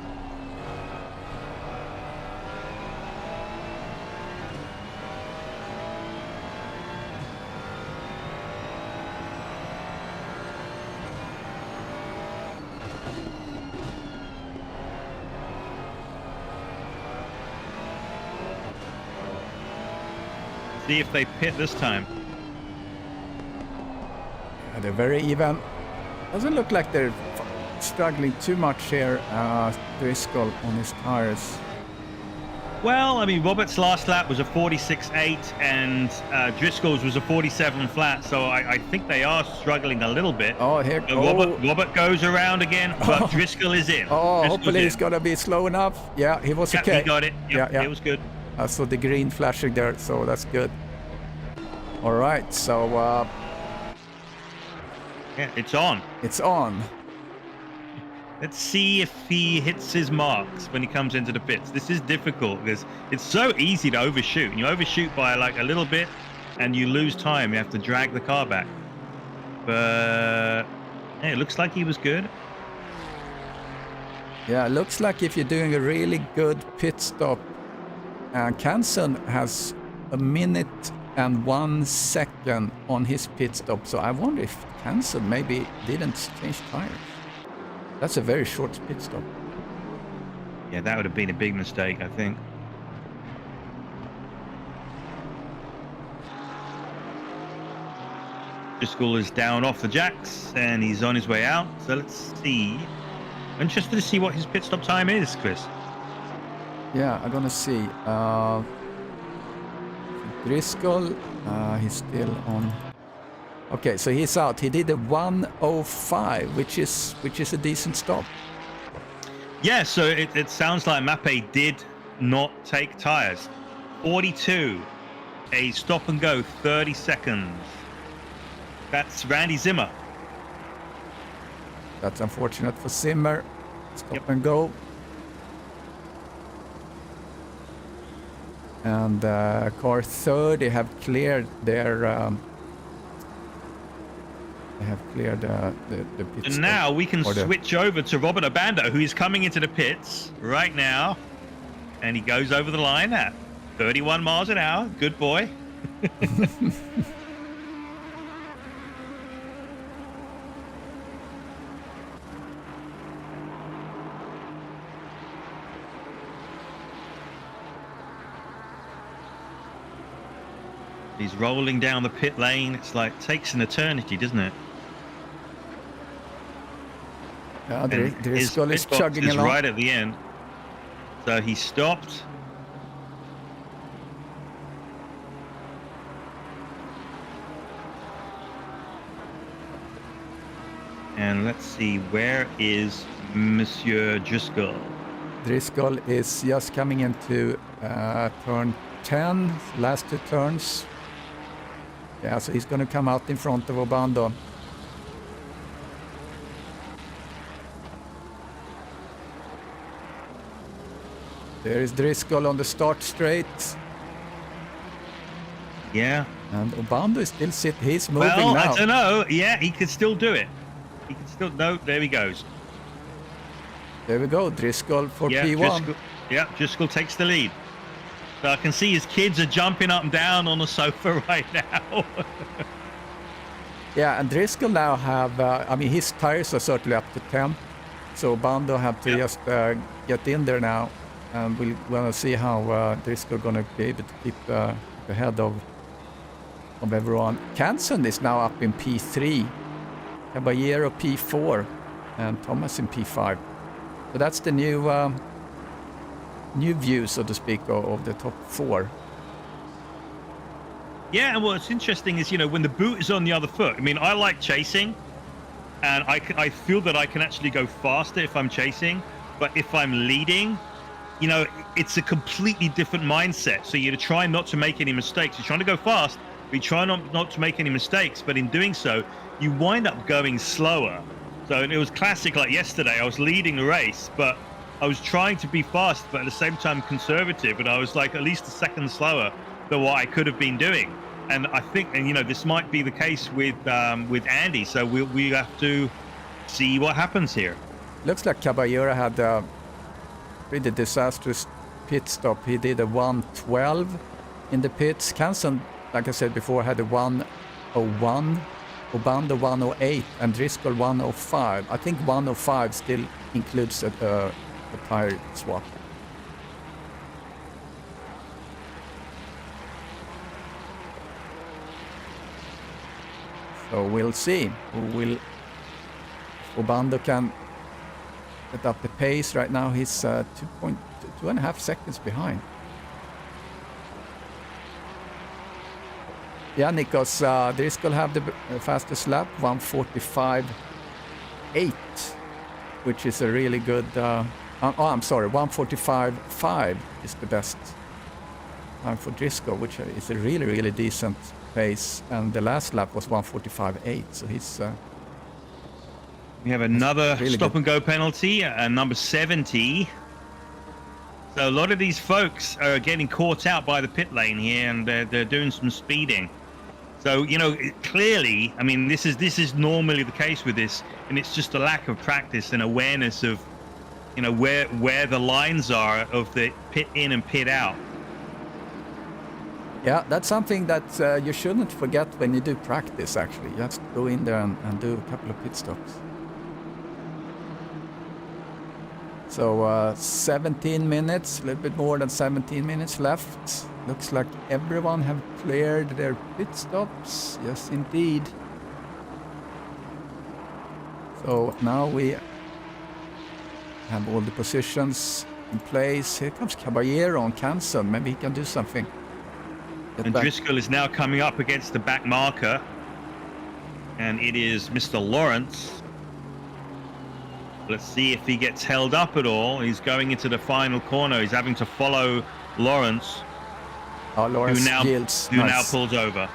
See if they pit this time. Yeah, they're very even. Doesn't look like they're struggling too much here, Driscoll on his tires. Well, I mean, Robert's last lap was a 46.8 and Driscoll's was a 47 flat, so I think they are struggling a little bit. Oh, here Robert goes around again, but Driscoll is in. Oh, Driscoll's hopefully he's going to be slow enough. Yeah, he was okay. He got it. Yep, yeah. It was good. I saw the green flashing there, so that's good. All right, so... yeah, it's on. It's on. Let's see if he hits his marks when he comes into the pits. This is difficult because it's so easy to overshoot. You overshoot by like a little bit and you lose time. You have to drag the car back. But yeah, it looks like he was good. Yeah, it looks like if you're doing a really good pit stop, Kansen has 1 minute and 1 second on his pit stop. So I wonder if Kansen maybe didn't change tires. That's a very short pit stop. Yeah, that would have been a big mistake, I think. Driscoll is down off the jacks and he's on his way out. So let's see. I'm interested to see what his pit stop time is, Chris. Yeah, I'm gonna see. Driscoll, he's still on. Okay, so he's out. He did a 1:05, which is a decent stop. Yeah, so it sounds like Mappe did not take tires. 42, a stop and go, 30 seconds. That's Randy Zimmer. That's unfortunate for Zimmer. Stop and go. And car 30 have cleared their. They have cleared the pit And stop. now we can switch over to Robert Abando, who is coming into the pits right now. and he goes over the line at 31 miles an hour. Good boy. He's rolling down the pit lane. It's like takes an eternity, doesn't it? Yeah, Driscoll is chugging is along. Right at the end. So he stopped. And let's see, where is Monsieur Driscoll? Driscoll is just coming into turn 10, last 2 turns. Yeah, so he's going to come out in front of Obando. There is Driscoll on the start straight. Yeah. And Obando is still sitting. He's moving well, now. I don't know. Yeah, he could still do it. He could still... No, there he goes. There we go. Driscoll for P1. Driscoll takes the lead. So I can see his kids are jumping up and down on the sofa right now. Yeah, and Driscoll now have... I mean, his tires are certainly up to 10. So Obando have to just get in there now. And we're going to see how Driscoll going to be able to keep ahead of everyone. Canson is now up in P3. Caballero P4. And Thomas in P5. So that's the new view, so to speak, of the top 4. Yeah, and what's interesting is, you know, when the boot is on the other foot, I mean, I like chasing. And I feel that I can actually go faster if I'm chasing. But if I'm leading... You know, it's a completely different mindset. So you're trying not to make any mistakes. You're trying to go fast, but you try not to make any mistakes. But in doing so, you wind up going slower. So it was classic like yesterday. I was leading the race, but I was trying to be fast, but at the same time conservative. And I was like at least a second slower than what I could have been doing. And I think, and you know, this might be the case with Andy. So we have to see what happens here. Looks like Caballero had a pretty disastrous pit stop. He did a 112 in the pits. Canson, like I said before, had a 101, Obando 108, and Driscoll 105. I think 105 still includes a tire swap. So we'll see. Obando can get up the pace. Right now he's 2.5 seconds behind. Yeah, Nikos, Driscoll have the fastest lap, 1:45.8, which is a really good... I'm sorry, 1:45.5 is the best time for Driscoll, which is a really, really decent pace. And the last lap was 1:45.8, so he's... We have another really stop good. and go penalty, number 70. So a lot of these folks are getting caught out by the pit lane here, and they're doing some speeding. So, you know, clearly, I mean, this is normally the case with this, and it's just a lack of practice and awareness of, you know, where the lines are of the pit in and pit out. Yeah, that's something that you shouldn't forget when you do practice, actually. You have to go in there and do a couple of pit stops. So 17 minutes, a little bit more than 17 minutes left. Looks like everyone have cleared their pit stops. Yes, indeed. So now we have all the positions in place. Here comes Caballero on Canson. Maybe he can do something. And Driscoll is now coming up against the back marker. And it is Mr. Lawrence. Let's see if he gets held up at all. He's going into the final corner. He's having to follow Lawrence. Oh, Lawrence who yields. now pulls over.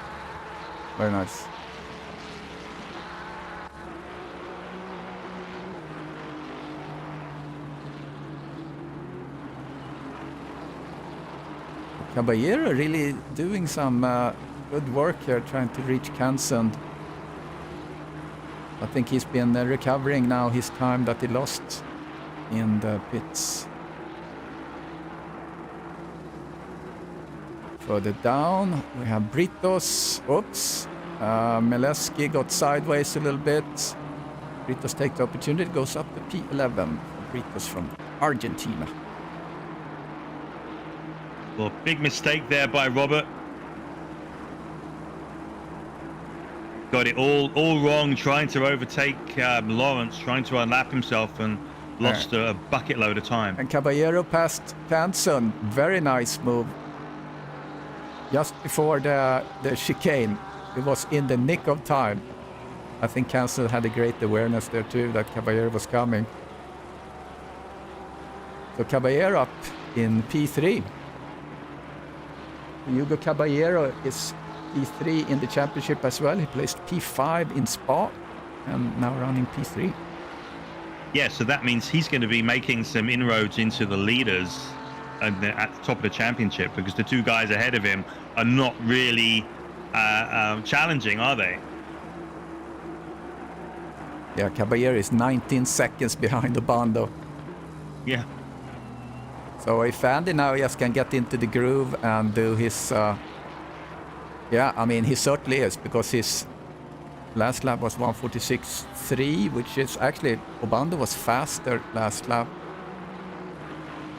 Very nice. Caballero really doing some good work here, trying to reach Canson. I think he's been recovering now his time that he lost in the pits. Further down, we have Britos. Oops. Meleski got sideways a little bit. Britos take the opportunity, goes up to P11. Britos from Argentina. Well, big mistake there by Robert. Got it all wrong, trying to overtake Lawrence, trying to unlap himself, and lost a bucket load of time. And Caballero passed Hansen. Very nice move. Just before the chicane. It was in the nick of time. I think Hansen had a great awareness there too, that Caballero was coming. So Caballero up in P3. Hugo Caballero is P3 in the championship as well. He placed P5 in Spa and now running P3. Yeah, so that means he's going to be making some inroads into the leaders at the top of the championship, because the two guys ahead of him are not really challenging, are they? Yeah, Caballero is 19 seconds behind Obando. Yeah. So if Andy now just can get into the groove and do his... yeah, I mean, he certainly is, because his last lap was 1:46.3, which is actually... Obando was faster last lap.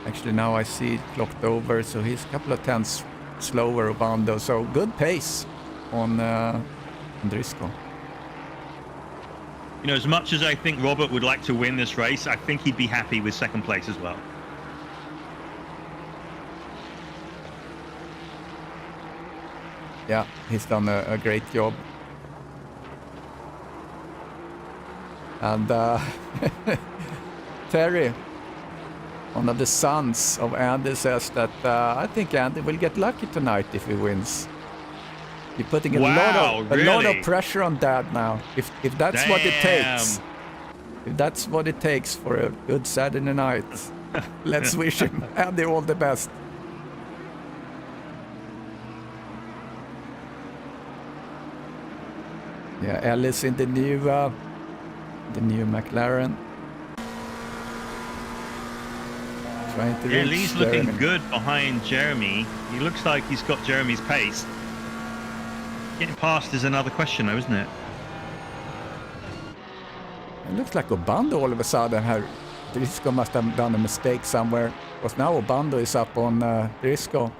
Actually, now I see it clocked over, so he's a couple of tenths slower, Obando. So good pace on Driscoll. You know, as much as I think Robert would like to win this race, I think he'd be happy with second place as well. Yeah, he's done a great job. And Terry, one of the sons of Andy, says that I think Andy will get lucky tonight if he wins. You're putting a lot of pressure on Dad now. If that's what it takes. If that's what it takes for a good Saturday night, let's wish him Andy all the best. Yeah, Ellis in the new McLaren. Trying to reach Lee's Jeremy. looking good behind Jeremy. He looks like he's got Jeremy's pace. Getting past is another question, though, isn't it? It looks like Obando all of a sudden Driscoll must have done a mistake somewhere, because now Obando is up on Driscoll.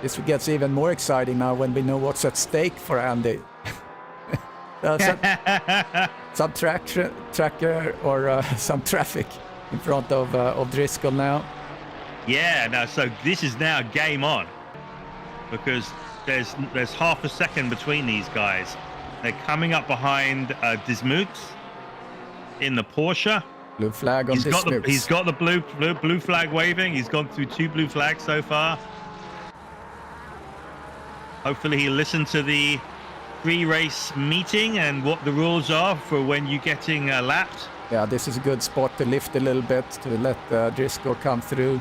This gets even more exciting now when we know what's at stake for Andy. Some tracker or some traffic in front of Driscoll now. Yeah, no, so this is now game on, because there's half a second between these guys. They're coming up behind Dismukes in the Porsche. Blue flag on Dismukes. He's got the blue flag waving. He's gone through 2 blue flags so far. Hopefully he'll listen to the pre-race meeting and what the rules are for when you're getting lapped. Yeah, this is a good spot to lift a little bit to let Driscoll come through.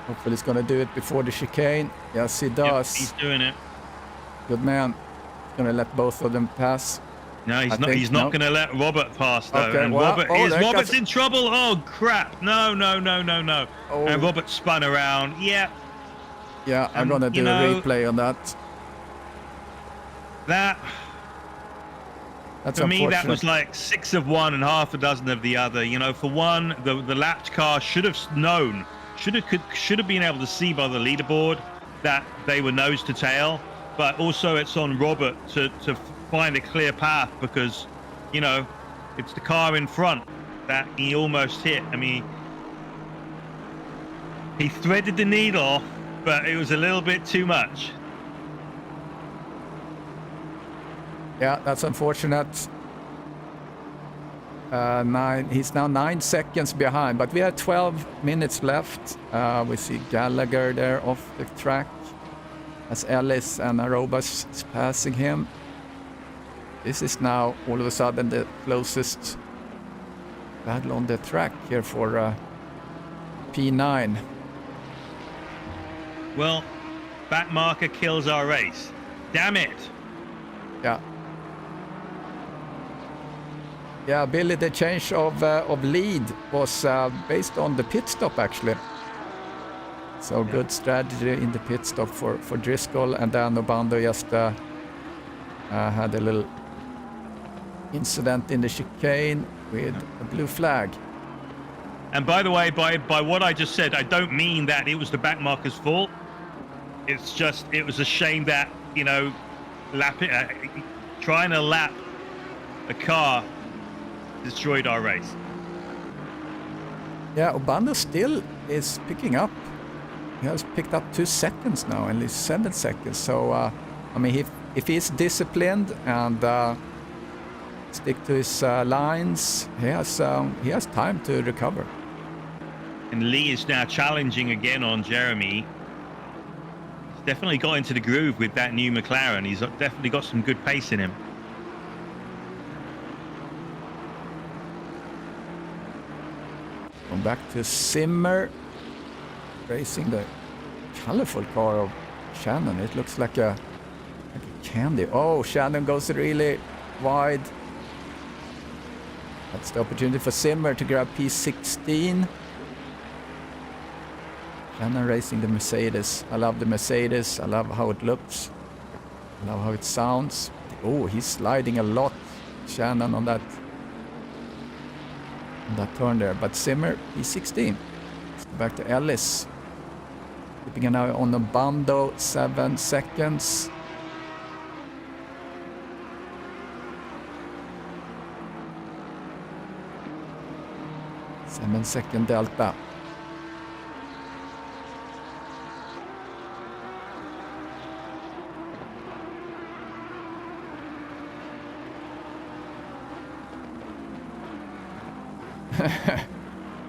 Hopefully he's going to do it before the chicane. Yes, he does. Yep, he's doing it. Good man. He's going to let both of them pass. No, he's not going to let Robert pass, though. Okay, and well, Robert's in trouble. Oh, crap. No. Oh. And Robert spun around. Yeah. Yeah, I'm going to do a replay on that. That's for me, that was like 6 of one and half a dozen of the other. You know, for one, the lapped car should have known, should have been able to see by the leaderboard that they were nose to tail. But also, it's on Robert to find a clear path, because, you know, it's the car in front that he almost hit. I mean, he threaded the needle, but it was a little bit too much. Yeah, that's unfortunate. He's now 9 seconds behind, but we have 12 minutes left. We see Gallagher there off the track as Ellis and Arobas is passing him. This is now all of a sudden the closest battle on the track here for P9. Well, back marker kills our race. Damn it. Yeah. Yeah, Billy, the change of lead was based on the pit stop, actually. So good strategy in the pit stop for Driscoll, and then Obando just had a little incident in the chicane with a blue flag. And by the way, by what I just said, I don't mean that it was the backmarker's fault. It's just, it was a shame that, you know, trying to lap a car destroyed our race. Yeah, Obando still is picking up. He has picked up 2 seconds now, at least 7 seconds. So, I mean, if he's disciplined and stick to his lines, he has time to recover. And Lee is now challenging again on Jeremy. He's definitely got into the groove with that new McLaren. He's definitely got some good pace in him. Going back to Simmer, racing the colorful car of Shannon. It looks like a candy. Oh, Shannon goes really wide. That's the opportunity for Simmer to grab P16. Shannon racing the Mercedes. I love the Mercedes. I love how it looks. I love how it sounds. Oh, he's sliding a lot, Shannon, on that turn there. But Simmer, P16. Let's go back to Ellis. Keeping an eye on the Obando, 7 seconds. Second delta.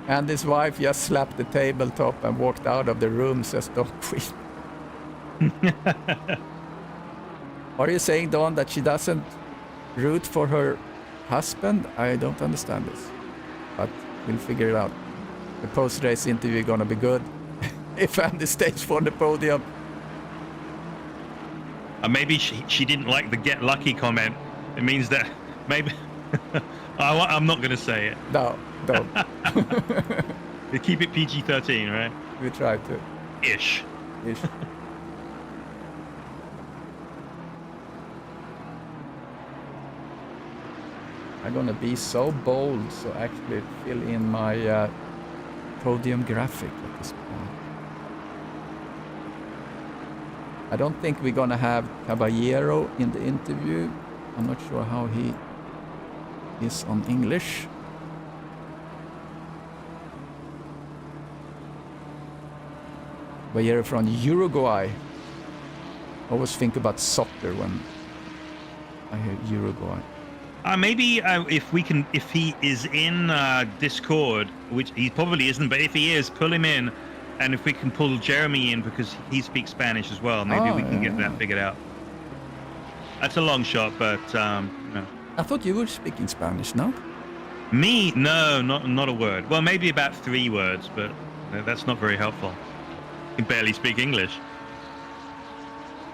And his wife just slapped the tabletop and walked out of the room, says don't quit. Are you saying, Dawn, that she doesn't root for her husband? I don't understand this, but we'll figure it out. The post-race interview is gonna be good. If Andy stays for the podium. Maybe she didn't like the "get lucky" comment. It means that maybe I'm not going to say it. No, don't. We keep it PG-13, right? We try to. Ish. I'm gonna be so bold, so actually fill in my podium graphic at this point. I don't think we're gonna have Caballero in the interview. I'm not sure how he is on English. Caballero from Uruguay. I always think about soccer when I hear Uruguay. Maybe if he is in Discord, which he probably isn't, but if he is, pull him in, and if we can pull Jeremy in because he speaks Spanish as well, maybe we can get that figured out. That's a long shot, but no. I thought you were speaking Spanish, no? Me? No, not a word. Well, maybe about 3 words, but that's not very helpful. I can barely speak English.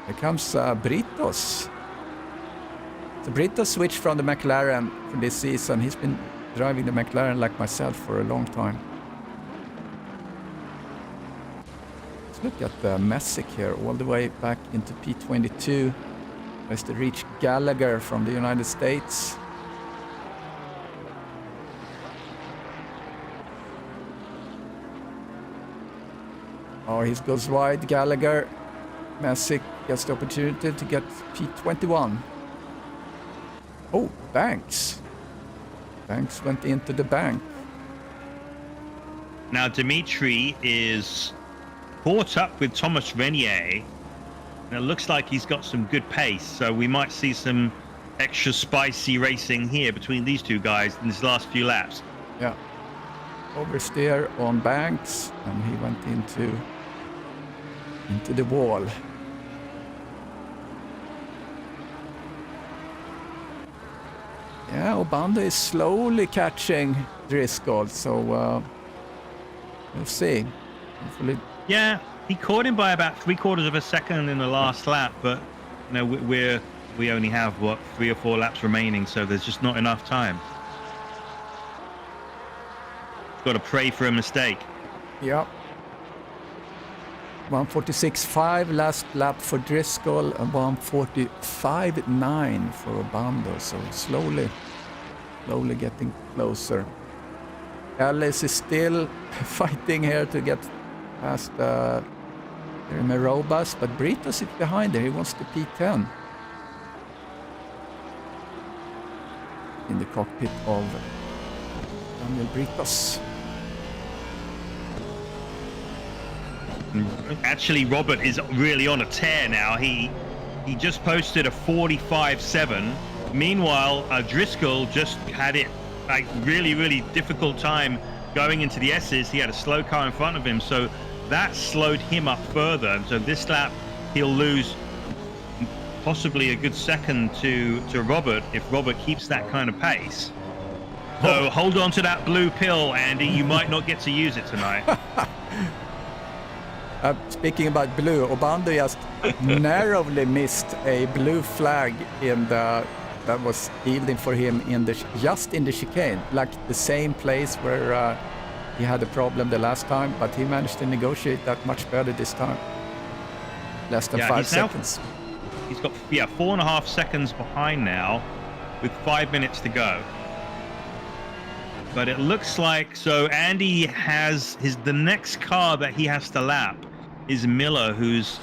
Here comes Britos. So Brito switched from the McLaren for this season. He's been driving the McLaren like myself for a long time. Let's look at the Messick here, all the way back into P22. There's the Reach Gallagher from the United States. Oh, he goes wide, Gallagher. Messick gets the opportunity to get P21. Oh, Banks. Banks went into the bank. Now, Dimitri is caught up with Thomas Renier. And it looks like he's got some good pace, so we might see some extra spicy racing here between these two guys in these last few laps. Yeah. Oversteer on Banks, and he went into the wall. Yeah, Obando is slowly catching Driscoll, so we'll see. Hopefully. Yeah, he caught him by about 3/4 of a second in the last lap, but you know we only have 3 or 4 laps remaining, so there's just not enough time. Got to pray for a mistake. Yeah. 1:46.5 last lap for Driscoll and 1:45.9 for Obando. So slowly getting closer. Ellis is still fighting here to get past Merobas, but Britos is behind there. He wants the P10 in the cockpit of Daniel Britos. Actually, Robert is really on a tear now. He just posted a 45.7. Meanwhile, Driscoll just had it like really difficult time going into the S's. He had a slow car in front of him, so that slowed him up further. And so this lap, he'll lose possibly a good second to Robert if Robert keeps that kind of pace. So hold on to that blue pill, Andy. You might not get to use it tonight. Speaking about blue, Obando just narrowly missed a blue flag in the that was yielding for him in the just in the chicane, like the same place where he had a problem the last time, but he managed to negotiate that much better this time. Less than 5 seconds. He's got 4.5 seconds behind now, with 5 minutes to go. But it looks like Andy has the next car that he has to lap is Miller, who's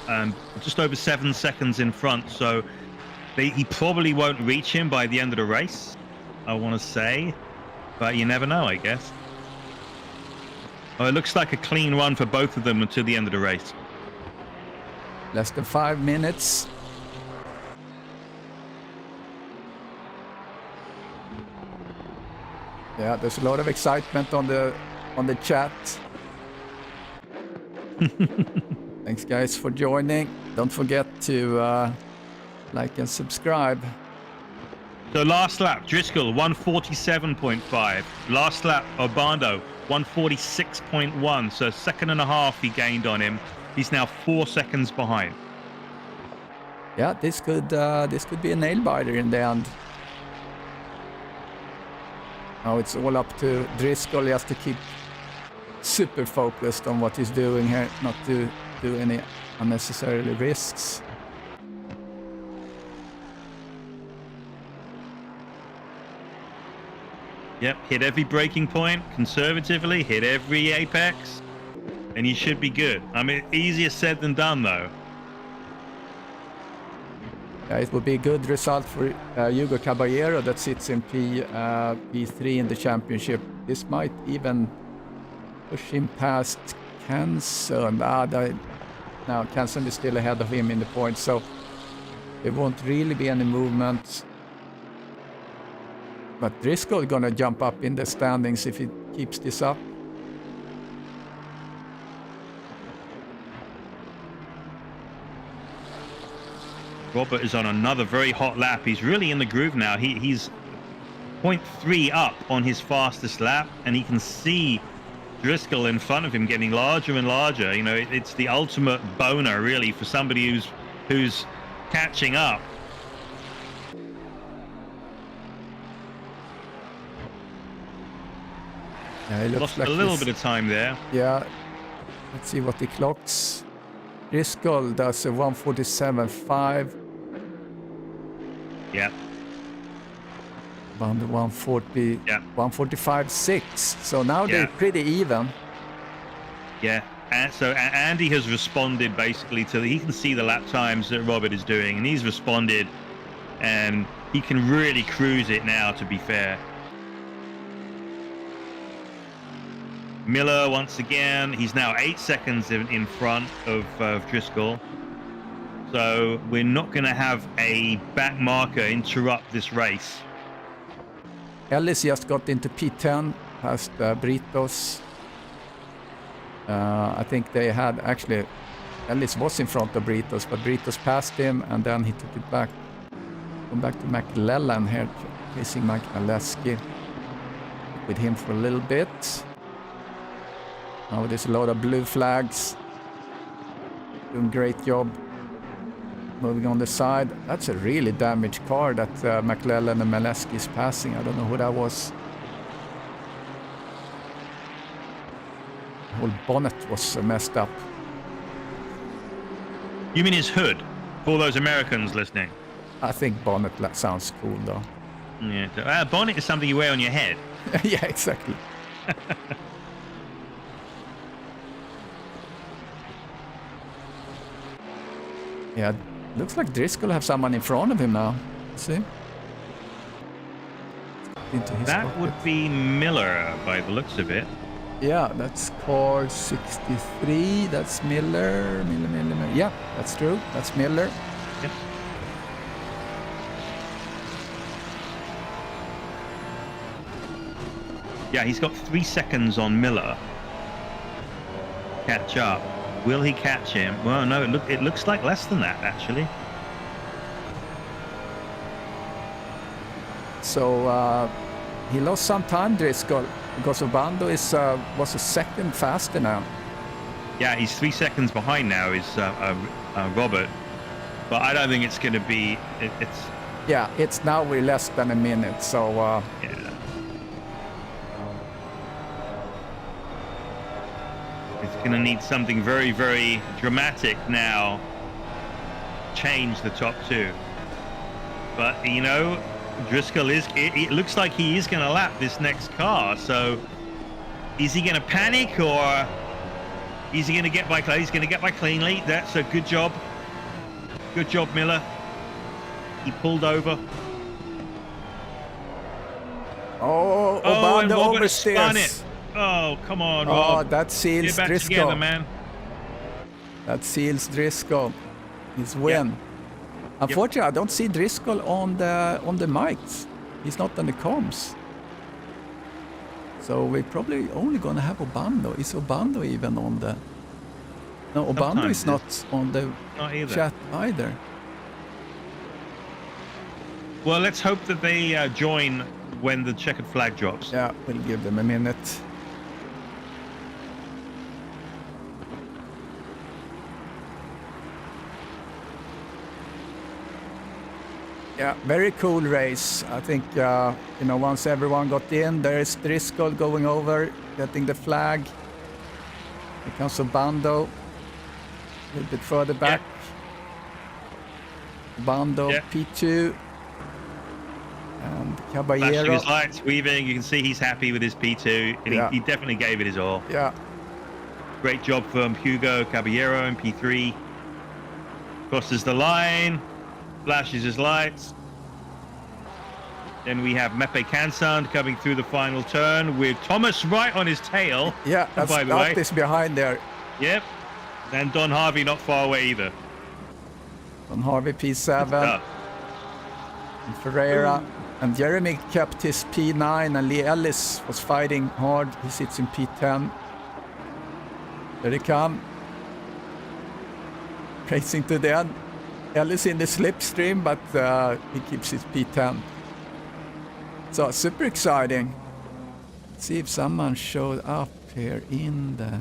just over 7 seconds in front. So he probably won't reach him by the end of the race, I want to say, but you never know, I guess. Oh, it looks like a clean run for both of them until the end of the race. Less than 5 minutes. Yeah, there's a lot of excitement on the chat. Thanks guys for joining. Don't forget to like and subscribe. So last lap, Driscoll 147.5. Last lap, Obando 146.1. So 1.5 seconds he gained on him. He's now 4 seconds behind. Yeah, this could be a nail biter in the end. Now it's all up to Driscoll just to keep super focused on what he's doing here, not to do any unnecessary risks. Yep, hit every braking point conservatively, hit every apex, and you should be good. I mean, easier said than done, though. Yeah, it would be a good result for Hugo Caballero that sits in P3 in the championship. This might even push him past Canson. Now Canson is still ahead of him in the points, so there won't really be any movement. But Driscoll gonna jump up in the standings if he keeps this up. Robert is on another very hot lap. He's really in the groove now. He's 0.3 up on his fastest lap, and he can see Driscoll in front of him getting larger and larger. You know, it's the ultimate boner, really, for somebody who's catching up. Yeah, he lost like a little bit of time there. Yeah, let's see what he clocks. Driscoll does a 147.5. Yeah. Around the 140. Yeah. 145.6. So now they're pretty even. Yeah. And so Andy has responded basically to he can see the lap times that Robert is doing, and he's responded, and he can really cruise it now, to be fair. Miller once again, he's now 8 seconds in front of Driscoll. So we're not going to have a back marker interrupt this race. Ellis just got into P10 past Britos. I think they had actually, Ellis was in front of Britos, but Britos passed him and then he took it back. Come back to McLellan here, facing Mike Aleski. With him for a little bit. Now there's a lot of blue flags. Doing great job. Moving on the side. That's a really damaged car that McLellan and Maleski is passing. I don't know who that was. The whole bonnet was messed up. You mean his hood? For all those Americans listening. I think bonnet sounds cool though. Yeah, bonnet is something you wear on your head. Yeah, exactly. Yeah, looks like Driscoll have someone in front of him now. See? Into his That pocket. would be Miller by the looks of it. Yeah, that's car 63. That's Miller. Miller. Yeah, that's true. That's Miller. Yep. Yeah, he's got 3 seconds on Miller. Catch up. Will he catch him? Well, no, it looks like less than that, actually. So he lost some time, Driscoll, because Obando was a second faster now. Yeah, he's 3 seconds behind now, is Robert. But I don't think it's going to be... It's... Yeah, it's now we're less than a minute, so... Yeah. It's going to need something very, very dramatic now. Change the top two. But, you know, Driscoll is... It looks like he is going to lap this next car. So, is he going to panic or is he going to get by clean? He's going to get by cleanly. That's a good job. Good job, Miller. He pulled over. Oh, and Obando Robert spun oversteers. it. Oh, come on, Rob. Oh, that seals Get back Driscoll. together, man. That seals Driscoll. His win. Yep. Unfortunately, I don't see Driscoll on the mics. He's not on the comms. So we're probably only gonna have Obando. Is Obando even on the? No, Obando Sometimes is not on the Not either. chat either. Well, let's hope that they join when the checkered flag drops. Yeah, we'll give them a minute. Yeah, very cool race. I think, you know, once everyone got in, there is Driscoll going over, getting the flag. Here comes Obando, a little bit further back. Obando, Yeah. P2. And Flashing Caballero. his lights, weaving. You can see he's happy with his P2. And Yeah. he definitely gave it his all. Yeah, Great job from Hugo Caballero in P3. Crosses the line. Flashes his lights. Then we have Mepe Kansand coming through the final turn with Thomas right on his tail. yeah, that's by the way. is behind there. Yep. And Don Harvey not far away either. On Harvey P7. And Ferreira. And Jeremy kept his P9 and Lee Ellis was fighting hard. He sits in P10. There they come. Racing to the end. Ellis in the slipstream, but he keeps his P10. So super exciting. Let's see if someone showed up here in the...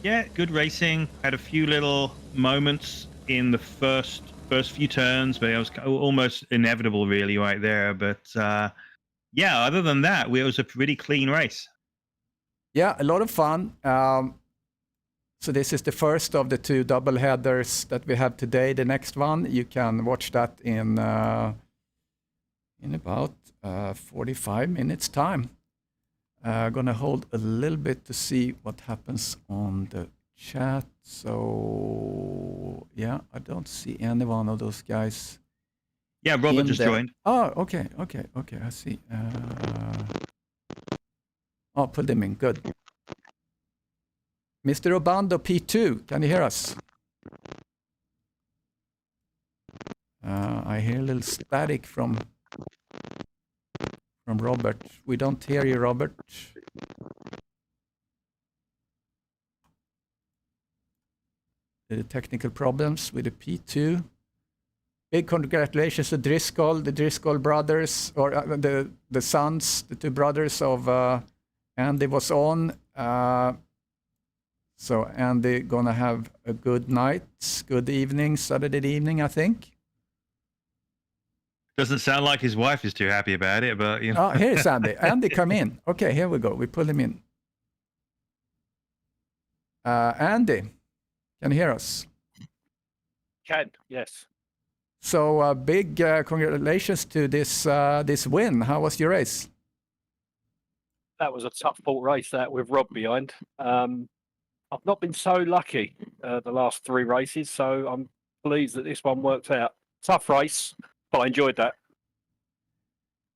Yeah, good racing. Had a few little moments in the first few turns, but it was almost inevitable, really, right there. But yeah, other than that, it was a pretty clean race. Yeah, a lot of fun. So this is the first of the two double headers that we have today. The next one, you can watch that in about 45 minutes time. Gonna hold a little bit to see what happens on the chat. So yeah, I don't see any one of those guys. Yeah, Robert just joined. Oh, okay, I see. Oh, put them in, good. Mr. Obando, P2, can you hear us? I hear a little static from Robert. We don't hear you, Robert. The technical problems with the P2. Big congratulations to Driscoll, the Driscoll brothers, or the sons, the two brothers of Andy was on. So Andy gonna have a good night, good evening, Saturday evening, I think. Doesn't sound like his wife is too happy about it, but you know. Oh, here's Andy. Andy, come in. Okay, here we go. We pull him in. Andy, can you hear us? Can, yes. So big congratulations to this win. How was your race? That was a tough fought race that with Rob behind. I've not been so lucky the last 3 races, so I'm pleased that this one worked out. Tough race, but I enjoyed that.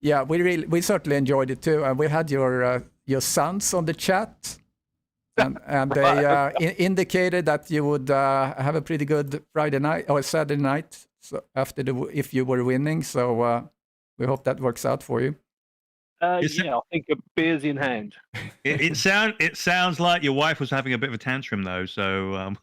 Yeah, we certainly enjoyed it too, and we had your sons on the chat, and they indicated that you would have a pretty good Friday night or Saturday night. So if you were winning, so we hope that works out for you. Yeah, I think a beer's in hand. It sounds like your wife was having a bit of a tantrum though. So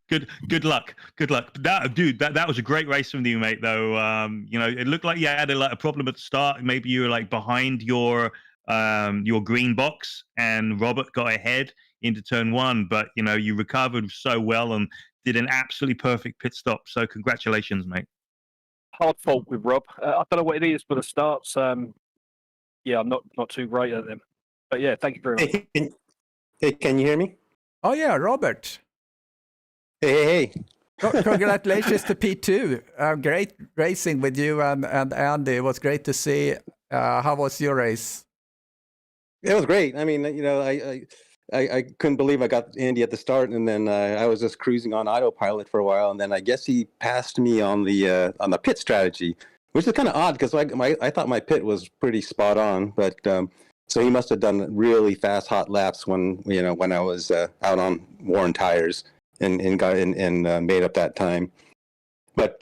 good luck. That was a great race from you, mate. Though it looked like you had a problem at the start. Maybe you were like behind your green box, and Robert got ahead into turn 1. But you recovered so well and did an absolutely perfect pit stop. So congratulations, mate. Hard fault with Rob. I don't know what it is for the starts. Yeah, I'm not too great at them. But yeah, thank you very much. Hey, can you hear me? Oh yeah, Robert. Hey. Congratulations to P2. Great racing with you and Andy. It was great to see. How was your race? It was great. I mean, I couldn't believe I got Andy at the start, and then I was just cruising on autopilot for a while, and then I guess he passed me on the pit strategy, which is kind of odd because I thought my pit was pretty spot on, but so he must have done really fast hot laps when I was out on worn tires and made up that time. But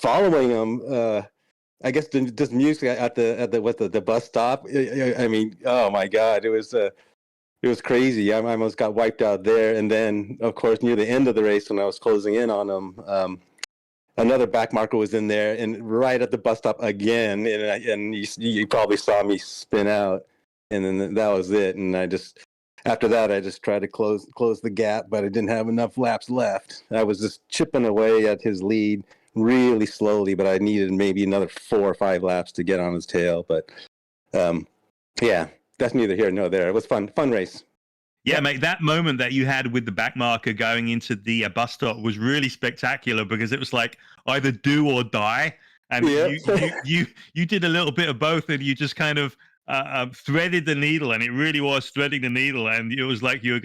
following him, I guess this music at the bus stop. I mean, oh my God, it was crazy. I almost got wiped out there, and then of course near the end of the race when I was closing in on him. Another back marker was in there, and right at the bus stop again, and you probably saw me spin out, and then that was it. And after that, I just tried to close the gap, but I didn't have enough laps left. I was just chipping away at his lead really slowly, but I needed maybe another 4 or 5 laps to get on his tail. But yeah, that's neither here nor there. It was fun race. Yeah, mate, that moment that you had with the back marker going into the bus stop was really spectacular because it was like either do or die. And you did a little bit of both, and you just kind of threaded the needle, and it really was threading the needle. And it was like you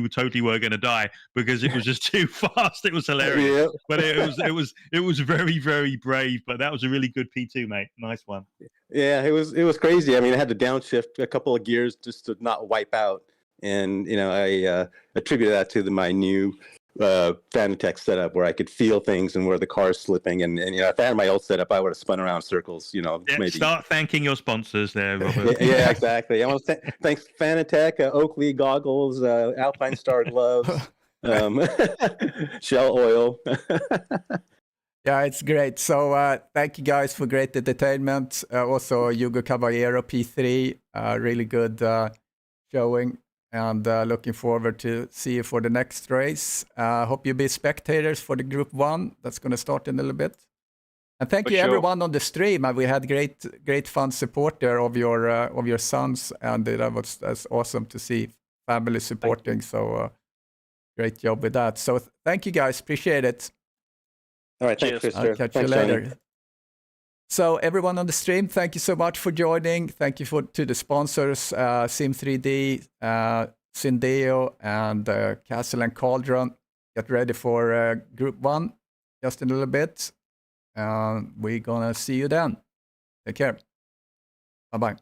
totally were gonna die because it was just too fast. It was hilarious, but it was very, very brave. But that was a really good P2, mate. Nice one. Yeah, it was crazy. I mean, I had to downshift a couple of gears just to not wipe out. And I attributed that to my new Fanatec setup, where I could feel things and where the car's slipping. And if I had my old setup, I would have spun around circles. Maybe. Start thanking your sponsors there, Robert. Yeah, exactly. I want to thanks Fanatec, Oakley goggles, Alpine Star gloves, Shell oil. Yeah, it's great. So thank you guys for great entertainment. Also, Hugo Caballero P3, really good showing. And looking forward to see you for the next race. Hope you be spectators for the Group 1. That's going to start in a little bit. And thank you everyone on the stream. We had great fun support there of your sons, and that's awesome to see family supporting. So great job with that. So thank you guys, appreciate it. All right, thanks, Chris. I'll catch you later. Johnny. So everyone on the stream, thank you so much for joining. Thank you to the sponsors, Sim3D, Syndeo, and Castle and Cauldron. Get ready for Group 1 just in a little bit. We're going to see you then. Take care. Bye-bye.